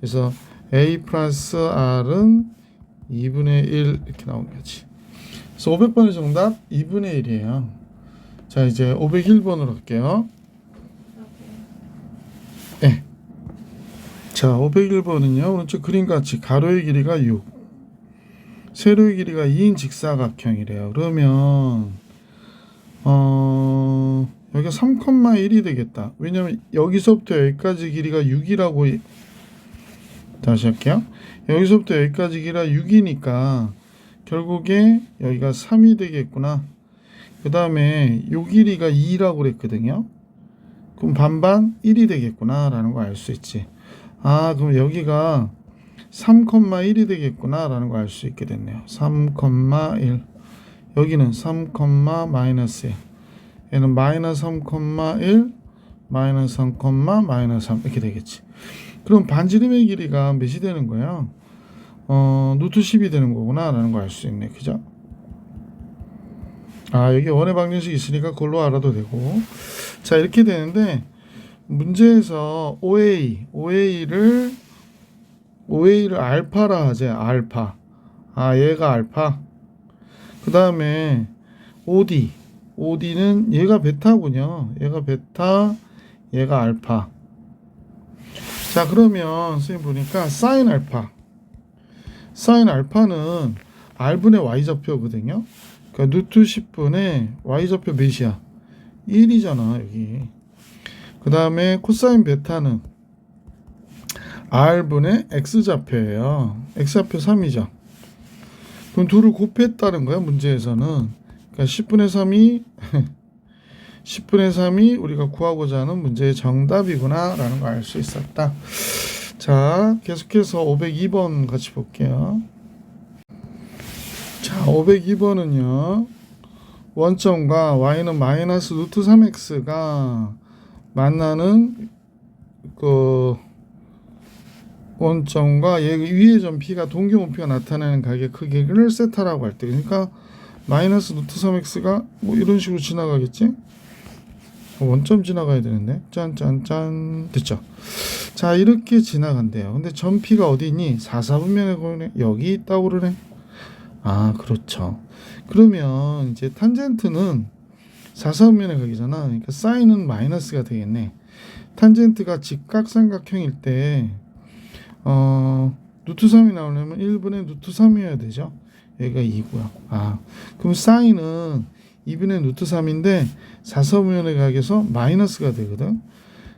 그래서 A 플러스 R은 2분의 1 이렇게 나오는 거지. 그래서 500번의 정답 2분의 1이에요. 자, 이제 501번으로 갈게요. 네. 자, 501번은요. 오른쪽 그림같이 가로의 길이가 6, 세로의 길이가 2인 직사각형이래요. 그러면 여기가 3,1이 되겠다. 왜냐면 여기서부터 여기까지 길이가 6이라고. 다시 할게요. 여기서부터 여기까지 길이가 6이니까 결국에 여기가 3이 되겠구나. 그 다음에 요 길이가 2라고 그랬거든요. 그럼 반반 1이 되겠구나 라는 거 알 수 있지. 아, 그럼 여기가 3,1이 되겠구나 라는 거 알 수 있게 됐네요. 3,1. 여기는 3, -1. 얘는 -3,1 -3, 이렇게 되겠지. 그럼 반지름의 길이가 몇이 되는 거야? 루트 10이 되는 거구나 라는 걸 알 수 있네. 그죠? 아, 여기 원의 방정식 있으니까 그걸로 알아도 되고. 자, 이렇게 되는데 문제에서 OA를 알파라 하재. 알파. 아, 얘가 알파. 그 다음에 OD는 얘가 베타군요. 얘가 베타, 얘가 알파. 자, 그러면 선생님 보니까 사인 알파는 R분의 Y좌표거든요. 그러니까 루트 10분의 Y좌표 몇이야? 1이잖아 여기. 그 다음에 코사인 베타는 R분의 X좌표예요. X좌표 3이죠. 그럼 둘을 곱했다는 거야 문제에서는. 그러니까 10분의 3이 우리가 구하고자 하는 문제의 정답이구나 라는 걸 알 수 있었다. 자, 계속해서 502번 같이 볼게요. 자, 502번은요. 원점과 y는 마이너스 루트 3x가 만나는 그 원점과 얘 위의 점 P가 동기원표가 나타내는 가게 크기를 세타라고 할 때, 그러니까 마이너스 루트 3x가 뭐 이런 식으로 지나가겠지? 원점 지나가야 되는데 짠짠짠 됐죠? 자, 이렇게 지나간대요. 근데 점 P가 어디 있니? 4, 4분면에 여기 있다고 그러네. 아, 그렇죠. 그러면 이제 탄젠트는 4, 4분면에 가기잖아. 그러니까 사인은 마이너스가 되겠네. 탄젠트가 직각삼각형일 때 루트 3이 나오려면 1분의 루트 3이어야 되죠. 여기가 2고요. 아, 그럼 사인은 2분의 루트 3인데 4, 4분면에 가게서 마이너스가 되거든.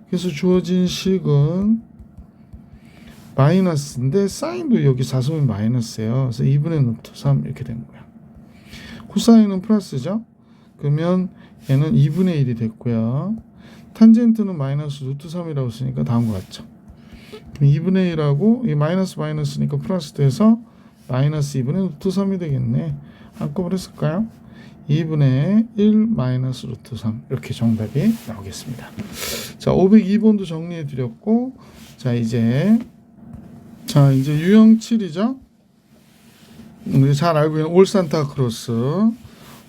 그래서 주어진 식은 마이너스인데 사인도 여기 4, 4분면 마이너스예요. 그래서 2분의 루트 3 이렇게 되는 거야. 코사인은 플러스죠. 그러면 얘는 2분의 1이 됐고요. 탄젠트는 마이너스 루트 3이라고 쓰니까 다음과 같죠. 2분의 1하고 이 마이너스 마이너스니까 플러스 돼서 마이너스 2분의 루트 3이 되겠네. 한꺼번에 쓸까요? 2분의 1 마이너스 루트 3 이렇게 정답이 나오겠습니다. 자, 502번도 정리해 드렸고, 자 이제 유형 7이죠. 우리 잘 알고 있는 올산타크로스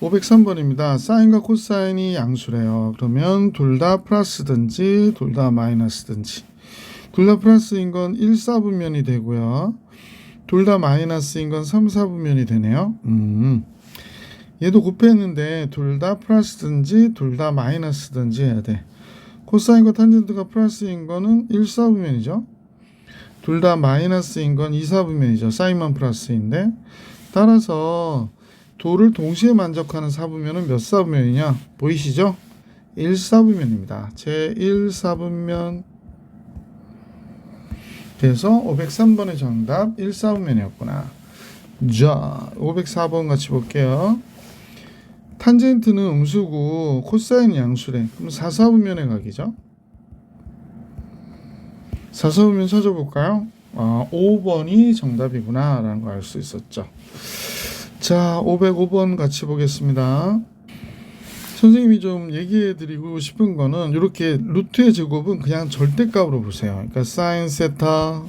503번입니다. 사인과 코사인이 양수래요. 그러면 둘 다 플러스든지 둘 다 마이너스든지, 둘 다 플러스인 건 1, 4분면이 되고요. 둘 다 마이너스인 건 3, 4분면이 되네요. 얘도 곱했는데 둘 다 플러스든지 둘 다 마이너스든지 해야 돼. 코사인과 탄젠트가 플러스인 거는 1, 4분면이죠. 둘 다 마이너스인 건 2, 4분면이죠. 사인만 플러스인데, 따라서 도를 동시에 만족하는 4분면은 몇 4분면이냐? 보이시죠? 1, 4분면입니다. 제 1, 4분면. 그래서 503번의 정답 1, 4분면이었구나. 자, 504번 같이 볼게요. 탄젠트는 음수고 코사인 양수래. 그럼 4, 4분면의 각이죠. 4, 4분면 찾아볼까요? 5번이 정답이구나 라는 걸 알 수 있었죠. 자, 505번 같이 보겠습니다. 선생님이 좀 얘기해 드리고 싶은 거는, 이렇게 루트의 제곱은 그냥 절대값으로 보세요. 그러니까 사인 세타,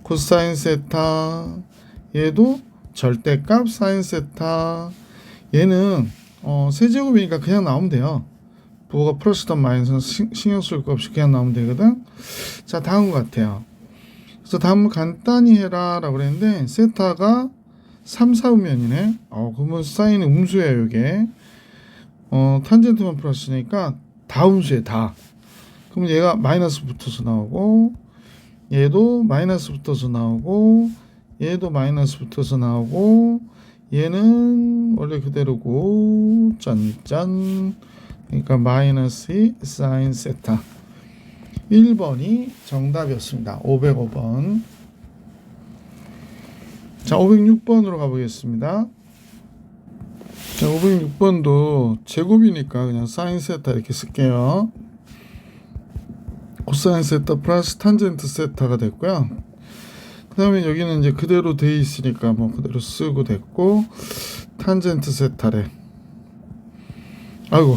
코사인 세타, 얘도 절대값 사인 세타. 얘는 세제곱이니까 그냥 나오면 돼요. 부호가 플러스든 마이너스는 신경 쓸 거 없이 그냥 나오면 되거든. 자, 다음과 같아요. 그래서 다음은 간단히 해라 라고 그랬는데, 세타가 3, 4분면이네. 그러면 사인은 음수예요. 이게 탄젠트만 플러스니까 다 음수에 다. 그럼 얘가 마이너스 붙어서 나오고, 얘도 마이너스 붙어서 나오고, 얘도 마이너스 붙어서 나오고, 얘는 원래 그대로고, 짠짠. 그러니까 마이너스 사인 세타. 1번이 정답이었습니다. 505번. 자, 506번으로 가보겠습니다. 자, 506번도 제곱이니까 그냥 사인 세타 이렇게 쓸게요. 코사인 세타 플러스 탄젠트 세타가 됐고요. 그 다음에 여기는 이제 그대로 돼 있으니까 뭐 그대로 쓰고 됐고, 탄젠트 세타래. 아이고,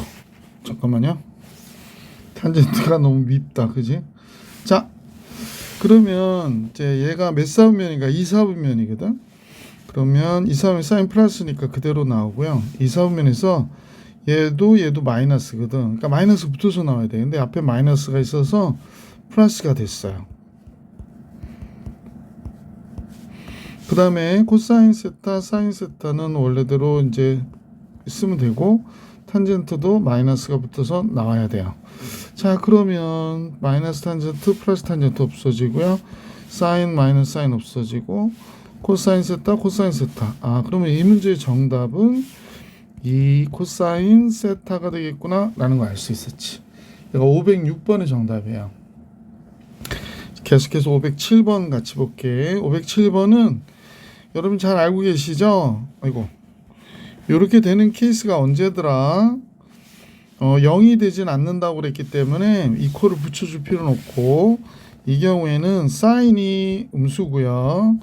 잠깐만요. 탄젠트가 너무 밉다, 그지? 자, 그러면 이제 얘가 몇 사분면인가? 2, 4분면이거든. 그러면 2, 4분면 사인 플러스니까 그대로 나오고요. 2, 4분면에서 얘도 마이너스거든. 그러니까 마이너스 붙어서 나와야 돼. 근데 앞에 마이너스가 있어서 플러스가 됐어요. 그 다음에 코사인 세타, 사인 세타는 원래대로 이제 쓰면 되고, 탄젠트도 마이너스가 붙어서 나와야 돼요. 자, 그러면 마이너스 탄젠트 플러스 탄젠트 없어지고요. 사인 마이너스 사인 없어지고, 코사인 세타 코사인 세타. 그러면 이 문제의 정답은 이 코사인 세타가 되겠구나 라는 걸 알 수 있었지. 이거 506번의 정답이에요. 계속해서 507번 같이 볼게. 507번은 여러분 잘 알고 계시죠? 아이고, 이렇게 되는 케이스가 언제더라? 0이 되진 않는다고 그랬기 때문에 이코를 붙여줄 필요는 없고, 이 경우에는 사인이 음수고요.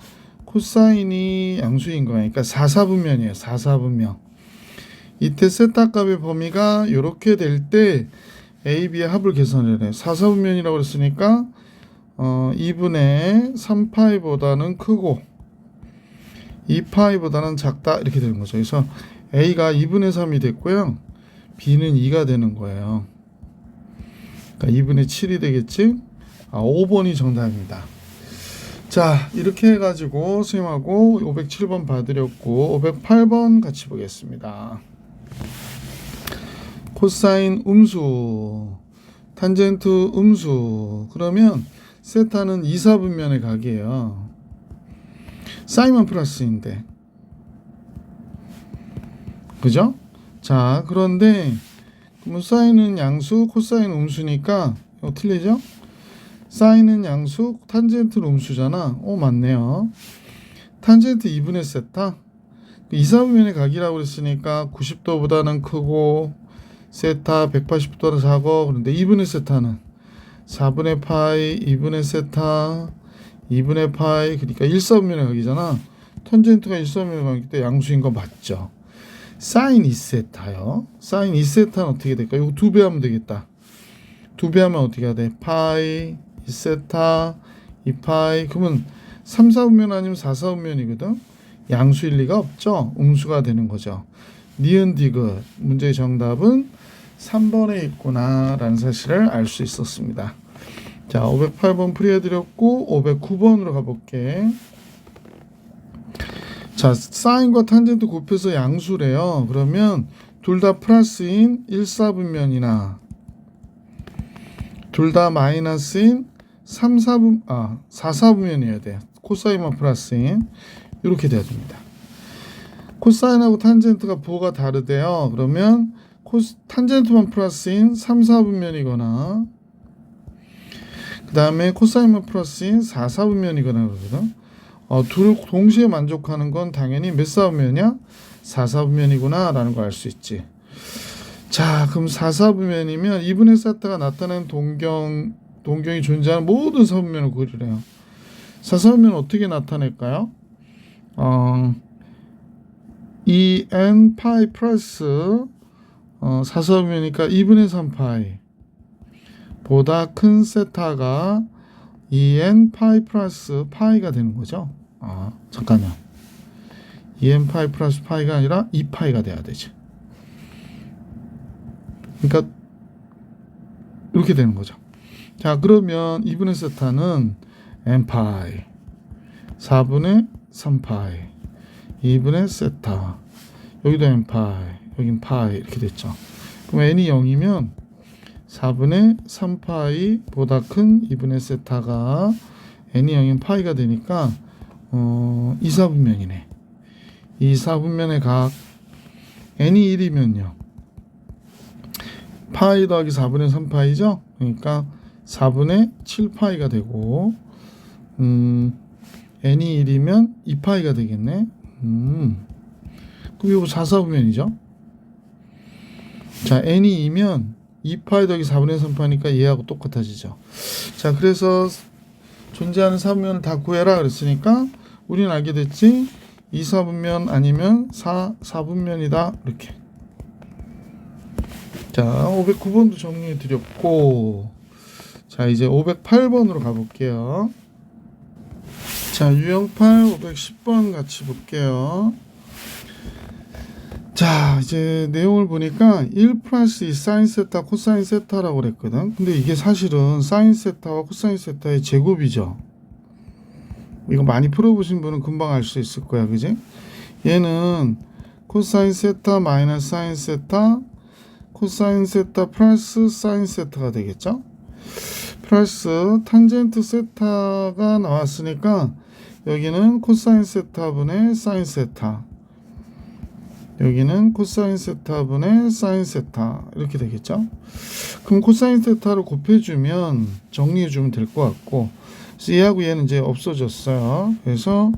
코사인이 양수인 거야. 그러니까 4사분면이에요. 4사분면. 이때 세타 값의 범위가 이렇게 될 때 A, B의 합을 계산을 해. 4사분면이라고 그랬으니까 2분의 3파이보다는 크고 2파이보다는 작다 이렇게 되는 거죠. 그래서 A가 2분의 3이 됐고요. B는 2가 되는 거예요. 그러니까 2분의 7이 되겠지? 5번이 정답입니다. 자, 이렇게 해가지고 선생님하고 507번 봐드렸고 508번 같이 보겠습니다. 코사인 음수, 탄젠트 음수. 그러면 세타는 2사분면의 각이에요. 사인만 플러스인데. 그죠? 자, 그런데 그러면 사인은 양수, 코사인 음수니까 이거 틀리죠? 사인은 양수, 탄젠트는 음수잖아. 맞네요. 탄젠트 2분의 세타. 2사분면의 각이라고 그랬으니까 90도보다는 크고 세타 180도보다 작고, 그런데 2분의 세타는 4분의 파이, 2분의 세타, 2분의 파이, 그러니까 1사분면의 각이잖아. 탄젠트가 1사분면의 각이기 때문에 양수인 거 맞죠? 사인 2세타요. 사인 2세타는 어떻게 될까? 이거 2배 하면 되겠다. 2배 하면 어떻게 해야 돼? 파이, 2세타, 2파이. 그러면 3사분면 아니면 4사분면이거든. 양수일 리가 없죠. 음수가 되는 거죠. 니은 디귿. 문제의 정답은 3번에 있구나 라는 사실을 알 수 있었습니다. 자, 508번 풀이해드렸고 509번으로 가볼게. 자, 사인과 탄젠트 곱해서 양수래요. 그러면 둘 다 플러스인 1사분면이나 둘 다 마이너스인 4사분면이어야 돼. 코사인만 플러스인 이렇게 돼야 됩니다. 코사인하고 탄젠트가 부호가 다르대요. 그러면 탄젠트만 플러스인 3, 4분면이거나 그 다음에 코사인만 플러스인 4, 4분면이거나 그러거든. 둘 동시에 만족하는 건 당연히 몇 사분면이야? 4, 4분면이구나 라는 걸 알 수 있지. 자, 그럼 4, 4분면이면 2분의 세타가 나타낸 동경이 존재하는 모든 사분면을 그리래요. 4, 4분면 어떻게 나타낼까요? 2n 파이 플러스 4사분면이니까 2분의 3파이 보다 큰 세타가 2n 파이 플러스 파이가 되는 거죠. 잠깐만. 2n 파이 플러스 파이가 아니라 2파이가 돼야 되지. 그러니까 이렇게 되는 거죠. 자, 그러면 2분의 세타는 n 파이 4분의 3파이 2분의 세타, 여기도 n 파이, 여긴 파이 이렇게 됐죠. 그럼 n이 0이면 4분의 3파이 보다 큰 2분의 세타가 n이 0인 파이가 되니까 2사분면이네. 2사분면의 각 n이 1이면요. 파이 더하기 4분의 3파이죠. 그러니까 4분의 7파이가 되고 n이 1이면 2파이가 되겠네. 그럼 이거 4사분면이죠. 자, n이 2면 2파이 더하기 4분의 3파니까 얘하고 똑같아지죠. 자, 그래서 존재하는 사분면을 다 구해라 그랬으니까 우리는 알게 됐지. 2사분면 아니면 4사분면이다 이렇게. 자, 509번도 정리해 드렸고, 자, 이제 508번으로 가볼게요. 자, 유형8 510번 같이 볼게요. 자, 이제 내용을 보니까 1 플러스 2 사인 세타 코사인 세타라고 그랬거든. 근데 이게 사실은 사인 세타와 코사인 세타의 제곱이죠. 이거 많이 풀어보신 분은 금방 알 수 있을 거야, 그지? 얘는 코사인 세타 마이너스 사인 세타 코사인 세타 플러스 사인 세타가 되겠죠? 플러스 탄젠트 세타가 나왔으니까 여기는 코사인 세타분의 사인 세타, 여기는 코사인 세타분의 사인 세타 이렇게 되겠죠? 그럼 코사인 세타를 곱해주면 정리해주면 될 것 같고, 그래서 얘하고 얘는 이제 없어졌어요. 그래서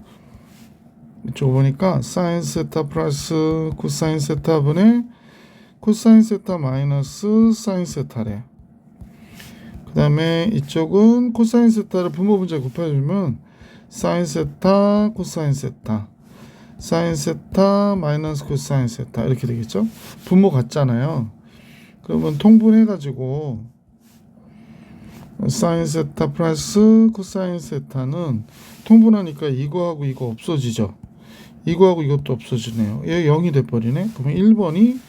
이쪽 보니까 사인 세타 플러스 코사인 세타분의 코사인 세타 마이너스 사인 세타래. 그 다음에 이쪽은 코사인 세타를 분모 분자에 곱해주면 사인 세타 코사인 세타 사인 세타 마이너스 코사인 세타 이렇게 되겠죠. 분모 같잖아요. 그러면 통분해 가지고 사인 세타 플러스 코사인 세타는 통분하니까 이거하고 이거 없어지죠. 이거하고 이것도 없어지네요. 얘 0이 돼버리네. 그러면 1번이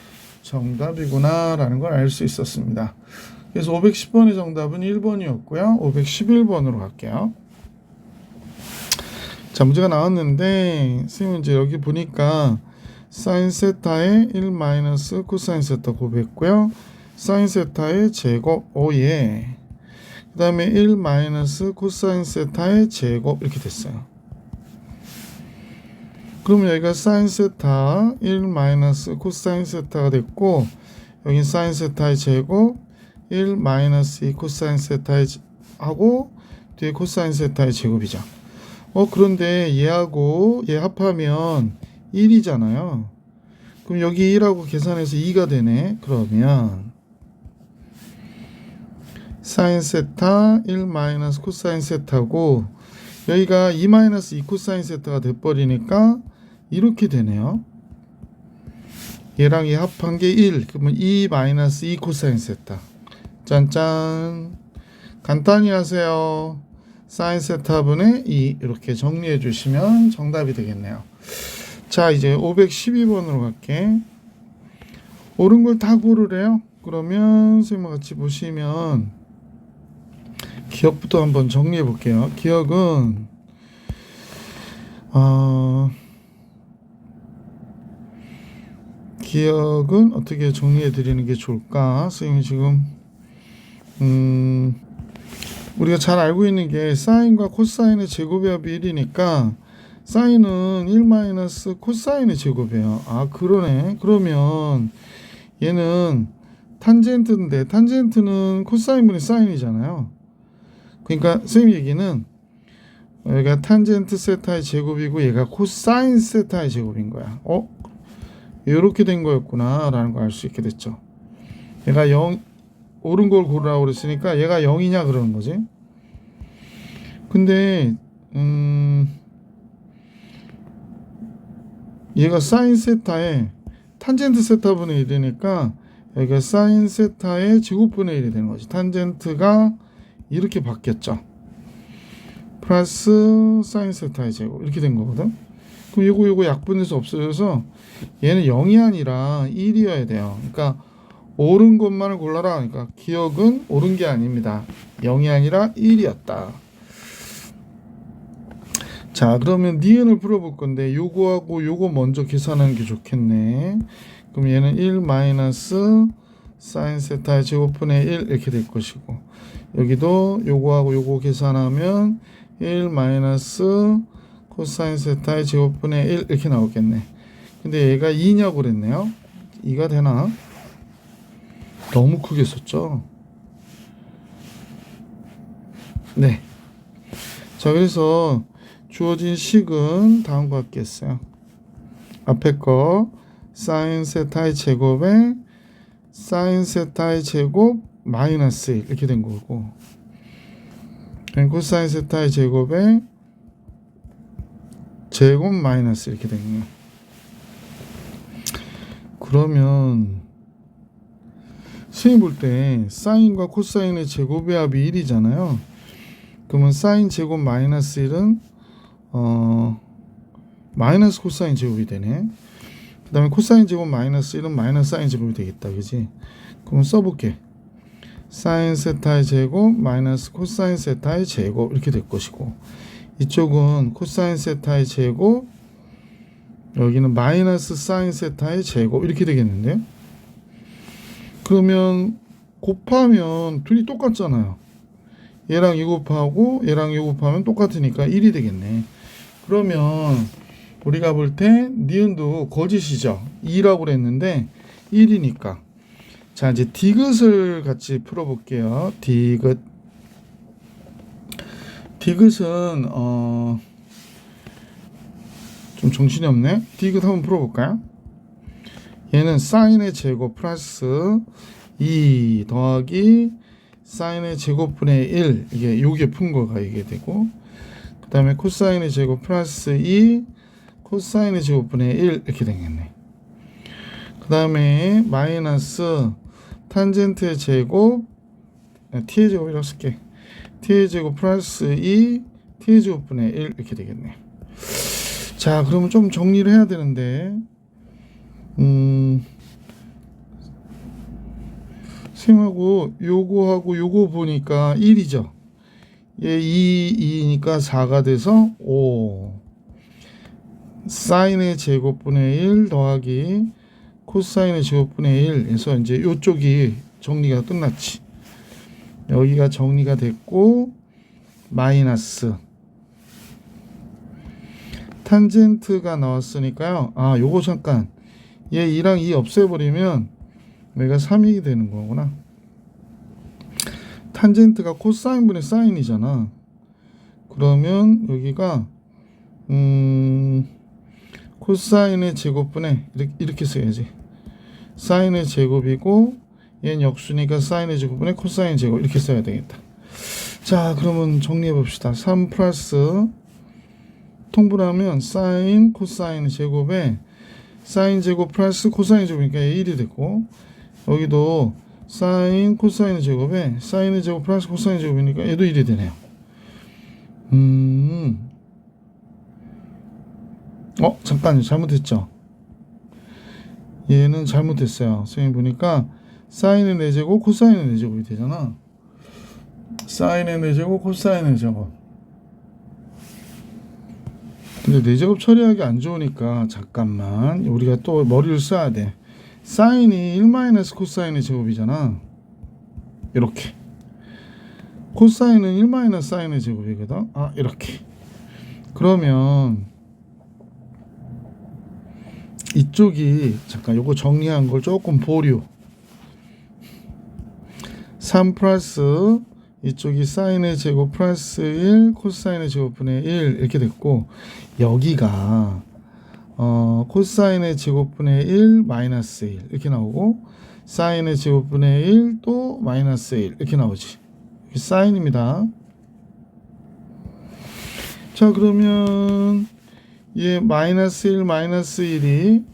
정답이구나 라는 걸 알 수 있었습니다. 그래서 510번의 정답은 1번이었고요. 511번으로 갈게요. 자, 문제가 나왔는데 선생님 이제 여기 보니까 사인 세타의 1 마이너스 코사인 세타 곱했고요. 사인 세타의 제곱 오예. 그 다음에 1 마이너스 코사인 세타의 제곱 이렇게 됐어요. 그러면 여기가 사인 세타 1 마이너스 코사인 세타가 됐고 여기 사인 세타의 제곱 1 마이너스 2 코사인 세타의 하고 뒤에 코사인 세타의 제곱이죠. 그런데 얘하고 얘 합하면 1이잖아요. 그럼 여기 1하고 계산해서 2가 되네. 그러면 사인 세타 1 마이너스 코사인 세타고 여기가 2 마이너스 2 코사인 세타가 돼버리니까 이렇게 되네요. 얘랑 얘 합한 게 1. 그러면 2 마이너스 2 코사인 세타. 짠짠. 간단히 하세요. 사인 세타분의 2 이렇게 정리해 주시면 정답이 되겠네요. 자, 이제 512번으로 갈게. 옳은 걸 다 고르래요. 그러면 선생님과 같이 보시면 기억부터 한번 정리해 볼게요. 기억은 기억은 어떻게 정리해 드리는 게 좋을까? 선생님이 지금 우리가 잘 알고 있는 게 사인과 코사인의 제곱의 합이 1이니까 사인은 1 마이너스 코사인의 제곱이에요. 아, 그러네. 그러면 얘는 탄젠트인데 탄젠트는 코사인분의 사인이잖아요. 그러니까 선생님 얘기는 여기가 탄젠트 세타의 제곱이고 얘가 코사인 세타의 제곱인 거야. 이렇게 된 거였구나 라는 걸 알 수 있게 됐죠. 얘가 0 옳은 걸 고르라고 그랬으니까 얘가 0이냐 그러는 거지. 근데 얘가 사인 세타의 탄젠트 세타분의 1이니까 여기가 사인 세타의 제곱분의 1이 되는 거지. 탄젠트가 이렇게 바뀌었죠. 플러스 사인 세타의 제곱 이렇게 된 거거든. 그럼 요거 약분해서 없어져서 얘는 0이 아니라 1이어야 돼요. 그러니까 옳은 것만을 골라라. 그러니까 기억은 옳은 게 아닙니다. 0이 아니라 1이었다. 자, 그러면 니은을 풀어볼 건데 요거하고 요거 먼저 계산하는 게 좋겠네. 그럼 얘는 1 마이너스 사인 세타의 제곱분의 1 이렇게 될 것이고 여기도 요거하고 요거 계산하면 1 마이너스 코사인 세타의 제곱분의 1 이렇게 나오겠네. 근데 얘가 2냐고 그랬네요. 2가 되나? 너무 크게 썼죠. 네. 자, 그래서 주어진 식은 다음과 같겠어요. 앞에 거 사인 세타의 제곱에 사인 세타의 제곱 마이너스 1 이렇게 된 거고 코사인 세타의 제곱에 제곱 마이너스 이렇게 된 거예요. 그러면 선생님 볼 때 사인과 코사인의 제곱의 합이 1이잖아요. 그러면 사인 제곱 마이너스 1은 마이너스 코사인 제곱이 되네. 그 다음에 코사인 제곱 마이너스 1은 마이너스 사인 제곱이 되겠다. 그지? 그럼 써볼게. 사인 세타의 제곱 마이너스 코사인 세타의 제곱 이렇게 될 것이고 이쪽은 코사인 세타의 제곱 여기는 마이너스 사인 세타의 제곱 이렇게 되겠는데요. 그러면 곱하면 둘이 똑같잖아요. 얘랑 이거 곱하고 얘랑 이거 곱하면 똑같으니까 1이 되겠네. 그러면 우리가 볼 때 니은도 거짓이죠. 2라고 그랬는데 1이니까. 자, 이제 디귿을 같이 풀어볼게요. 디귿은 좀 정신이 없네. 디귿 한번 풀어볼까요? 얘는 사인의 제곱 플러스 2 더하기 사인의 제곱분의 1 요게 푼 거가 이게 되고 그 다음에 코사인의 제곱 플러스 2 코사인의 제곱분의 1 이렇게 되겠네. 그 다음에 마이너스 탄젠트의 제곱 t의 제곱이라고 쓸게. t의 제곱 플러스 2 t의 제곱분의 1 이렇게 되겠네. 자, 그러면 좀 정리를 해야 되는데 쌤하고 요거하고 요거 보니까 1이죠. 얘 2니까 4가 돼서 5 사인의 제곱분의 1 더하기 코사인의 제곱분의 1 해서 이제 요쪽이 정리가 끝났지. 여기가 정리가 됐고 마이너스 탄젠트가 나왔으니까요. 아, 요거 잠깐 얘 2랑 2 없애버리면 얘가 3이 되는 거구나. 탄젠트가 코사인분의 사인이잖아. 그러면 여기가 코사인의 제곱분의 이렇게 써야지. 사인의 제곱이고 얘는 역수니까 사인의 제곱분의 코사인 제곱 이렇게 써야 되겠다. 자, 그러면 정리해 봅시다. 3 플러스 통분하면 사인 코사인 제곱에 사인 제곱 플러스 코사인 제곱이니까 1이 되고 여기도 사인 코사인 제곱에 사인의 제곱 플러스 코사인 제곱이니까 얘도 1이 되네요. 잠깐요. 잘못했죠. 얘는 잘못했어요. 선생님 보니까 사인의 4제곱 코사인의 4제곱이 되잖아. 사인의 4제곱 코사인의 4제곱. 근데 4제곱 처리하기 안 좋으니까 잠깐만 우리가 또 머리를 써야 돼. 사인이 1 코사인의 제곱이잖아. 이렇게. 코사인은 1 사인의 제곱이거든. 이렇게. 그러면 이쪽이 잠깐 요거 정리한 걸 조금 보류. 3 플러스 이쪽이 사인의 제곱 플러스 1 코사인의 제곱분의 1 이렇게 됐고 여기가 코사인의 제곱분의 1 마이너스 1 이렇게 나오고 사인의 제곱분의 1 또 마이너스 1 이렇게 나오지. 이게 사인입니다. 자, 그러면 얘 마이너스 1 마이너스 1이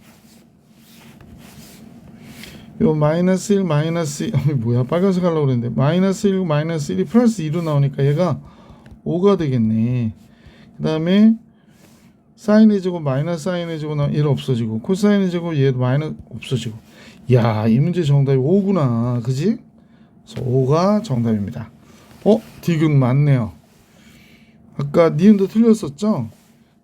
요 마이너스 1 마이너스 1 뭐야 빨간색 하려고 그랬는데 마이너스 1 마이너스 1이 플러스 2로 나오니까 얘가 5가 되겠네. 그 다음에 사인의 제곱 마이너스 사인의 제곱 나오면 1 없어지고 코사인의 제곱 얘도 마이너스 없어지고 야, 이 문제 정답이 5구나. 그지? 그래서 5가 정답입니다. 디귿 맞네요. 아까 니은도 틀렸었죠?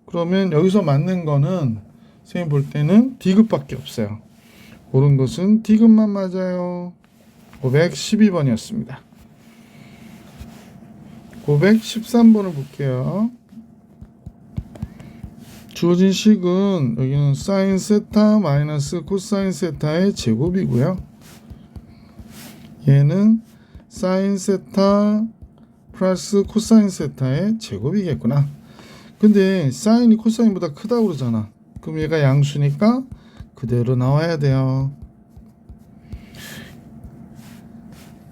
그러면 여기서 맞는 거는 선생님 볼 때는 디귿밖에 없어요. 옳은 것은 디귿만 맞아요. 512번이었습니다. 513번을 볼게요. 주어진 식은 여기는 사인 세타 마이너스 코사인 세타의 제곱이고요. 얘는 사인 세타 플러스 코사인 세타의 제곱이겠구나. 근데 사인이 코사인보다 크다고 그러잖아. 그럼 얘가 양수니까 그대로 나와야 돼요.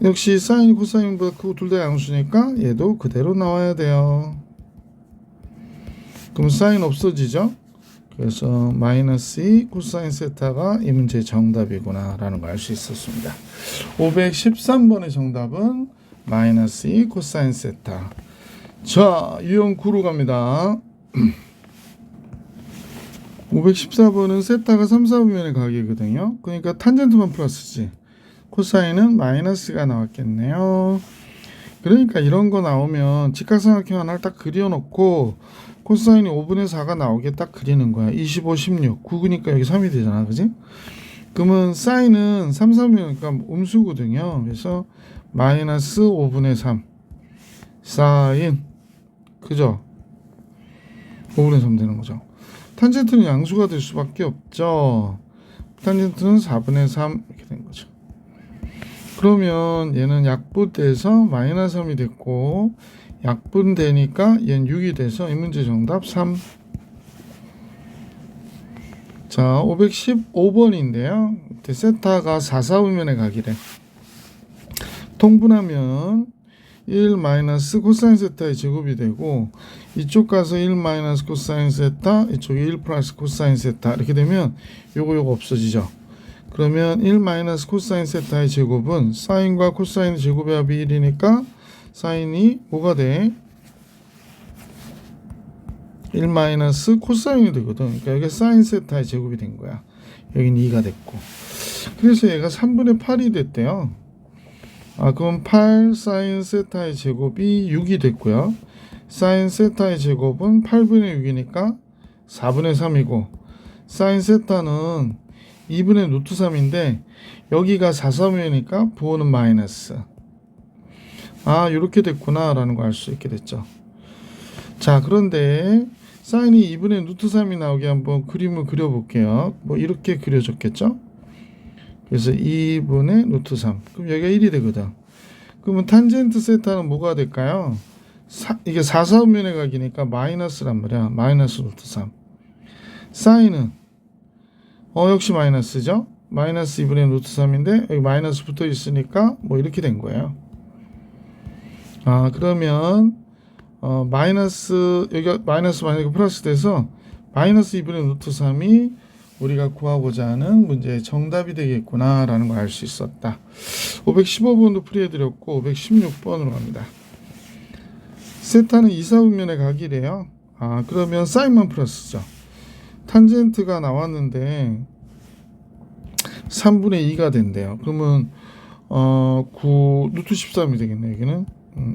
역시 사인이 코사인보다 크고 둘 다 양수니까 얘도 그대로 나와야 돼요. 그럼 사인 없어지죠? 그래서 마이너스 2 코사인 세타가 이 문제의 정답이구나 라는 걸 알 수 있었습니다. 513번의 정답은 마이너스 2 코사인 세타. 자, 유형 9로 갑니다. 514번은 세타가 3, 4분면의 각이거든요. 그러니까 탄젠트만 플러스지. 코사인은 마이너스가 나왔겠네요. 그러니까 이런 거 나오면 직각삼각형 하나를 딱 그려놓고 코사인이 5분의 4가 나오게 딱 그리는 거야. 25, 16, 9니까 여기 3이 되잖아. 그지? 그러면 사인은 3, 3이니까 음수거든요. 그래서 마이너스 5분의 3 사인 그죠? 5분의 3 되는 거죠. 탄젠트는 양수가 될 수밖에 없죠. 탄젠트는 4분의 3 이렇게 된 거죠. 그러면 얘는 약분돼서 마이너스 3이 됐고 약분되니까 얘는 6이 돼서 이 문제 정답 3. 자, 515번인데요. 세타가 4, 4분면의 각이래. 통분하면 1 마이너스 코사인 세타의 제곱이 되고 이쪽 가서 1 마이너스 코사인 세타, 이쪽에 1 플러스 코사인 세타 이렇게 되면 요거 없어지죠. 그러면 1 마이너스 코사인 세타의 제곱은 사인과 코사인의 제곱의 합이 1이니까 사인이 뭐가 돼? 1 마이너스 코사인이 되거든. 그러니까 여기 사인 세타의 제곱이 된 거야. 여기는 2가 됐고. 그래서 얘가 3분의 8이 됐대요. 그럼 8 사인 세타의 제곱이 6이 됐고요. 사인 세타의 제곱은 8분의 6이니까 4분의 3이고, 사인 세타는 2분의 루트 3인데 여기가 4,3이니까 부호는 마이너스. 이렇게 됐구나 라는 거 알 수 있게 됐죠. 자, 그런데 사인이 2분의 루트 3이 나오게 한번 그림을 그려볼게요. 뭐 이렇게 그려졌겠죠. 그래서 2분의 루트 3. 그럼 여기가 1이 되거든. 그러면 탄젠트 세타는 뭐가 될까요? 이게 4, 4분면의 각이니까 마이너스란 말이야. 마이너스 루트 3. 사인은 역시 마이너스죠. 마이너스 2분의 루트 3인데 여기 마이너스 붙어 있으니까 뭐 이렇게 된 거예요. 그러면 마이너스, 여기가 마이너스 플러스 돼서 마이너스 2분의 루트 3이 우리가 구하고자 하는 문제의 정답이 되겠구나 라는 걸 알 수 있었다. 515번도 풀이해드렸고 516번으로 갑니다. 세타는 2, 4분면의 각이래요. 그러면 사인만 플러스죠. 탄젠트가 나왔는데 3분의 2가 된대요. 그러면 9 루트 13이 되겠네. 여기는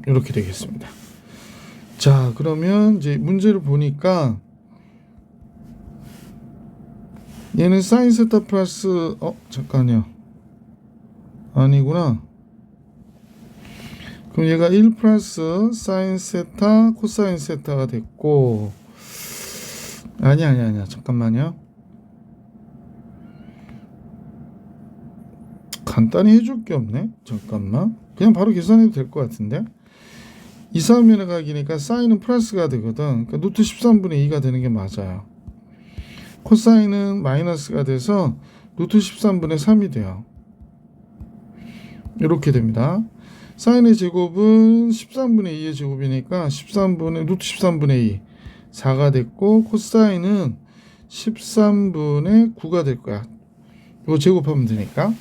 이렇게 되겠습니다. 자, 그러면 이제 문제를 보니까 얘는 사인 세타 플러스 잠깐요. 아니구나. 그럼 얘가 1 플러스 사인 세타 코사인 세타가 됐고, 아니야. 잠깐만요. 간단히 해줄 게 없네. 잠깐만. 그냥 바로 계산해도 될 것 같은데. 2, 4분면의 각이니까 사인은 플러스가 되거든. 그러니까 루트 13분의 2가 되는 게 맞아요. 코사인은 마이너스가 돼서 루트 13분의 3이 돼요. 이렇게 됩니다. 사인의 제곱은 13분의 2의 제곱이니까 루트 13분의 2 4가 됐고, 코사인은 13분의 9가 될 거야. 이거 제곱하면 되니까.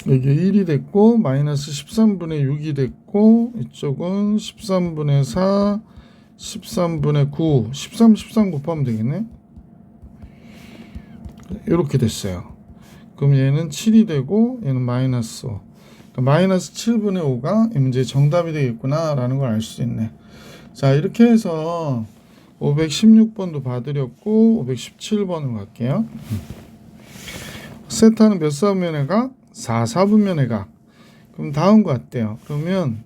이게 1이 됐고 마이너스 13분의 6이 됐고, 이쪽은 13분의 4 13분의 9 13 곱하면 되겠네. 이렇게 됐어요. 그럼 얘는 7이 되고 얘는 마이너스 5. 그러니까 마이너스 7분의 5가 이 문제의 정답이 되겠구나 라는 걸 알 수 있네. 자, 이렇게 해서 516번도 봐드렸고 517번으로 갈게요. 세타는 몇 사분면의 각? 4, 4분면의 각. 그럼 다음과 같대요. 그러면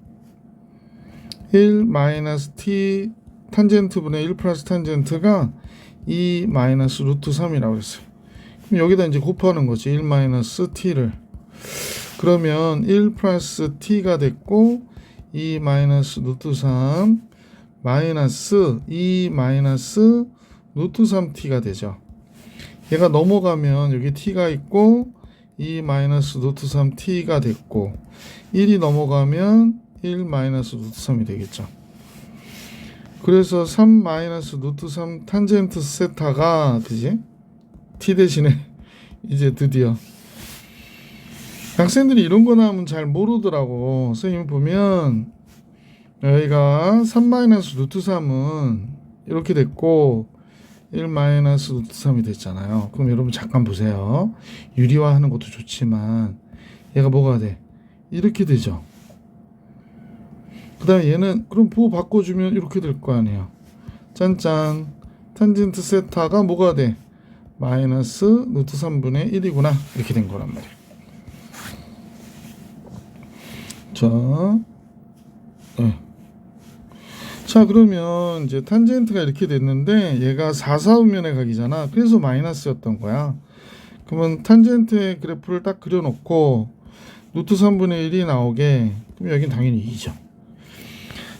1 마이너스 t 탄젠트 분의 1 플러스 탄젠트가 2 마이너스 루트 3이라고 했어요. 그럼 여기다 이제 곱하는 거지. 1 마이너스 t를. 그러면 1 플러스 t가 됐고 2 마이너스 루트 3 마이너스 2 마이너스 루트 3t가 되죠. 얘가 넘어가면 여기 t가 있고 2 마이너스 루트 3t가 됐고, 1이 넘어가면 1 마이너스 루트 3이 되겠죠. 그래서 3 마이너스 루트 3 탄젠트 세타가 그지? t 대신에 이제 드디어 학생들이 이런 거 나오면 잘 모르더라고. 선생님 보면 여기가 3 마이너스 루트 3은 이렇게 됐고 1 마이너스 루트 3이 됐잖아요. 그럼 여러분 잠깐 보세요. 유리화하는 것도 좋지만 얘가 뭐가 돼? 이렇게 되죠. 그 다음에 얘는 그럼 부호 바꿔주면 이렇게 될 거 아니에요. 짠짠. 탄젠트 세타가 뭐가 돼? 마이너스 루트 3분의 1이구나. 이렇게 된 거란 말이에요. 자, 네. 자, 그러면 이제 탄젠트가 이렇게 됐는데 얘가 4, 4분면의 각이잖아. 그래서 마이너스였던 거야. 그러면 탄젠트의 그래프를 딱 그려놓고 루트 3분의 1이 나오게, 그럼 여긴 당연히 2죠.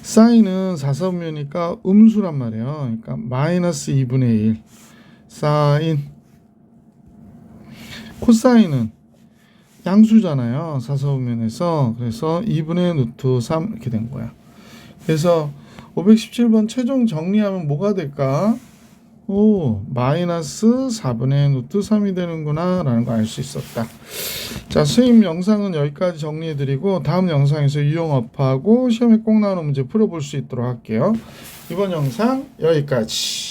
사인은 4, 4분면이니까 음수란 말이에요. 그러니까 마이너스 2분의 1 사인. 코사인은 양수잖아요. 사서분면에서. 그래서 2분의 루트 3 이렇게 된 거야. 그래서 517번 최종 정리하면 뭐가 될까? 오, 마이너스 4분의 루트 3이 되는구나 라는 거 알 수 있었다. 자, 선생님 영상은 여기까지 정리해드리고 다음 영상에서 유형업하고 시험에 꼭 나오는 문제 풀어볼 수 있도록 할게요. 이번 영상 여기까지.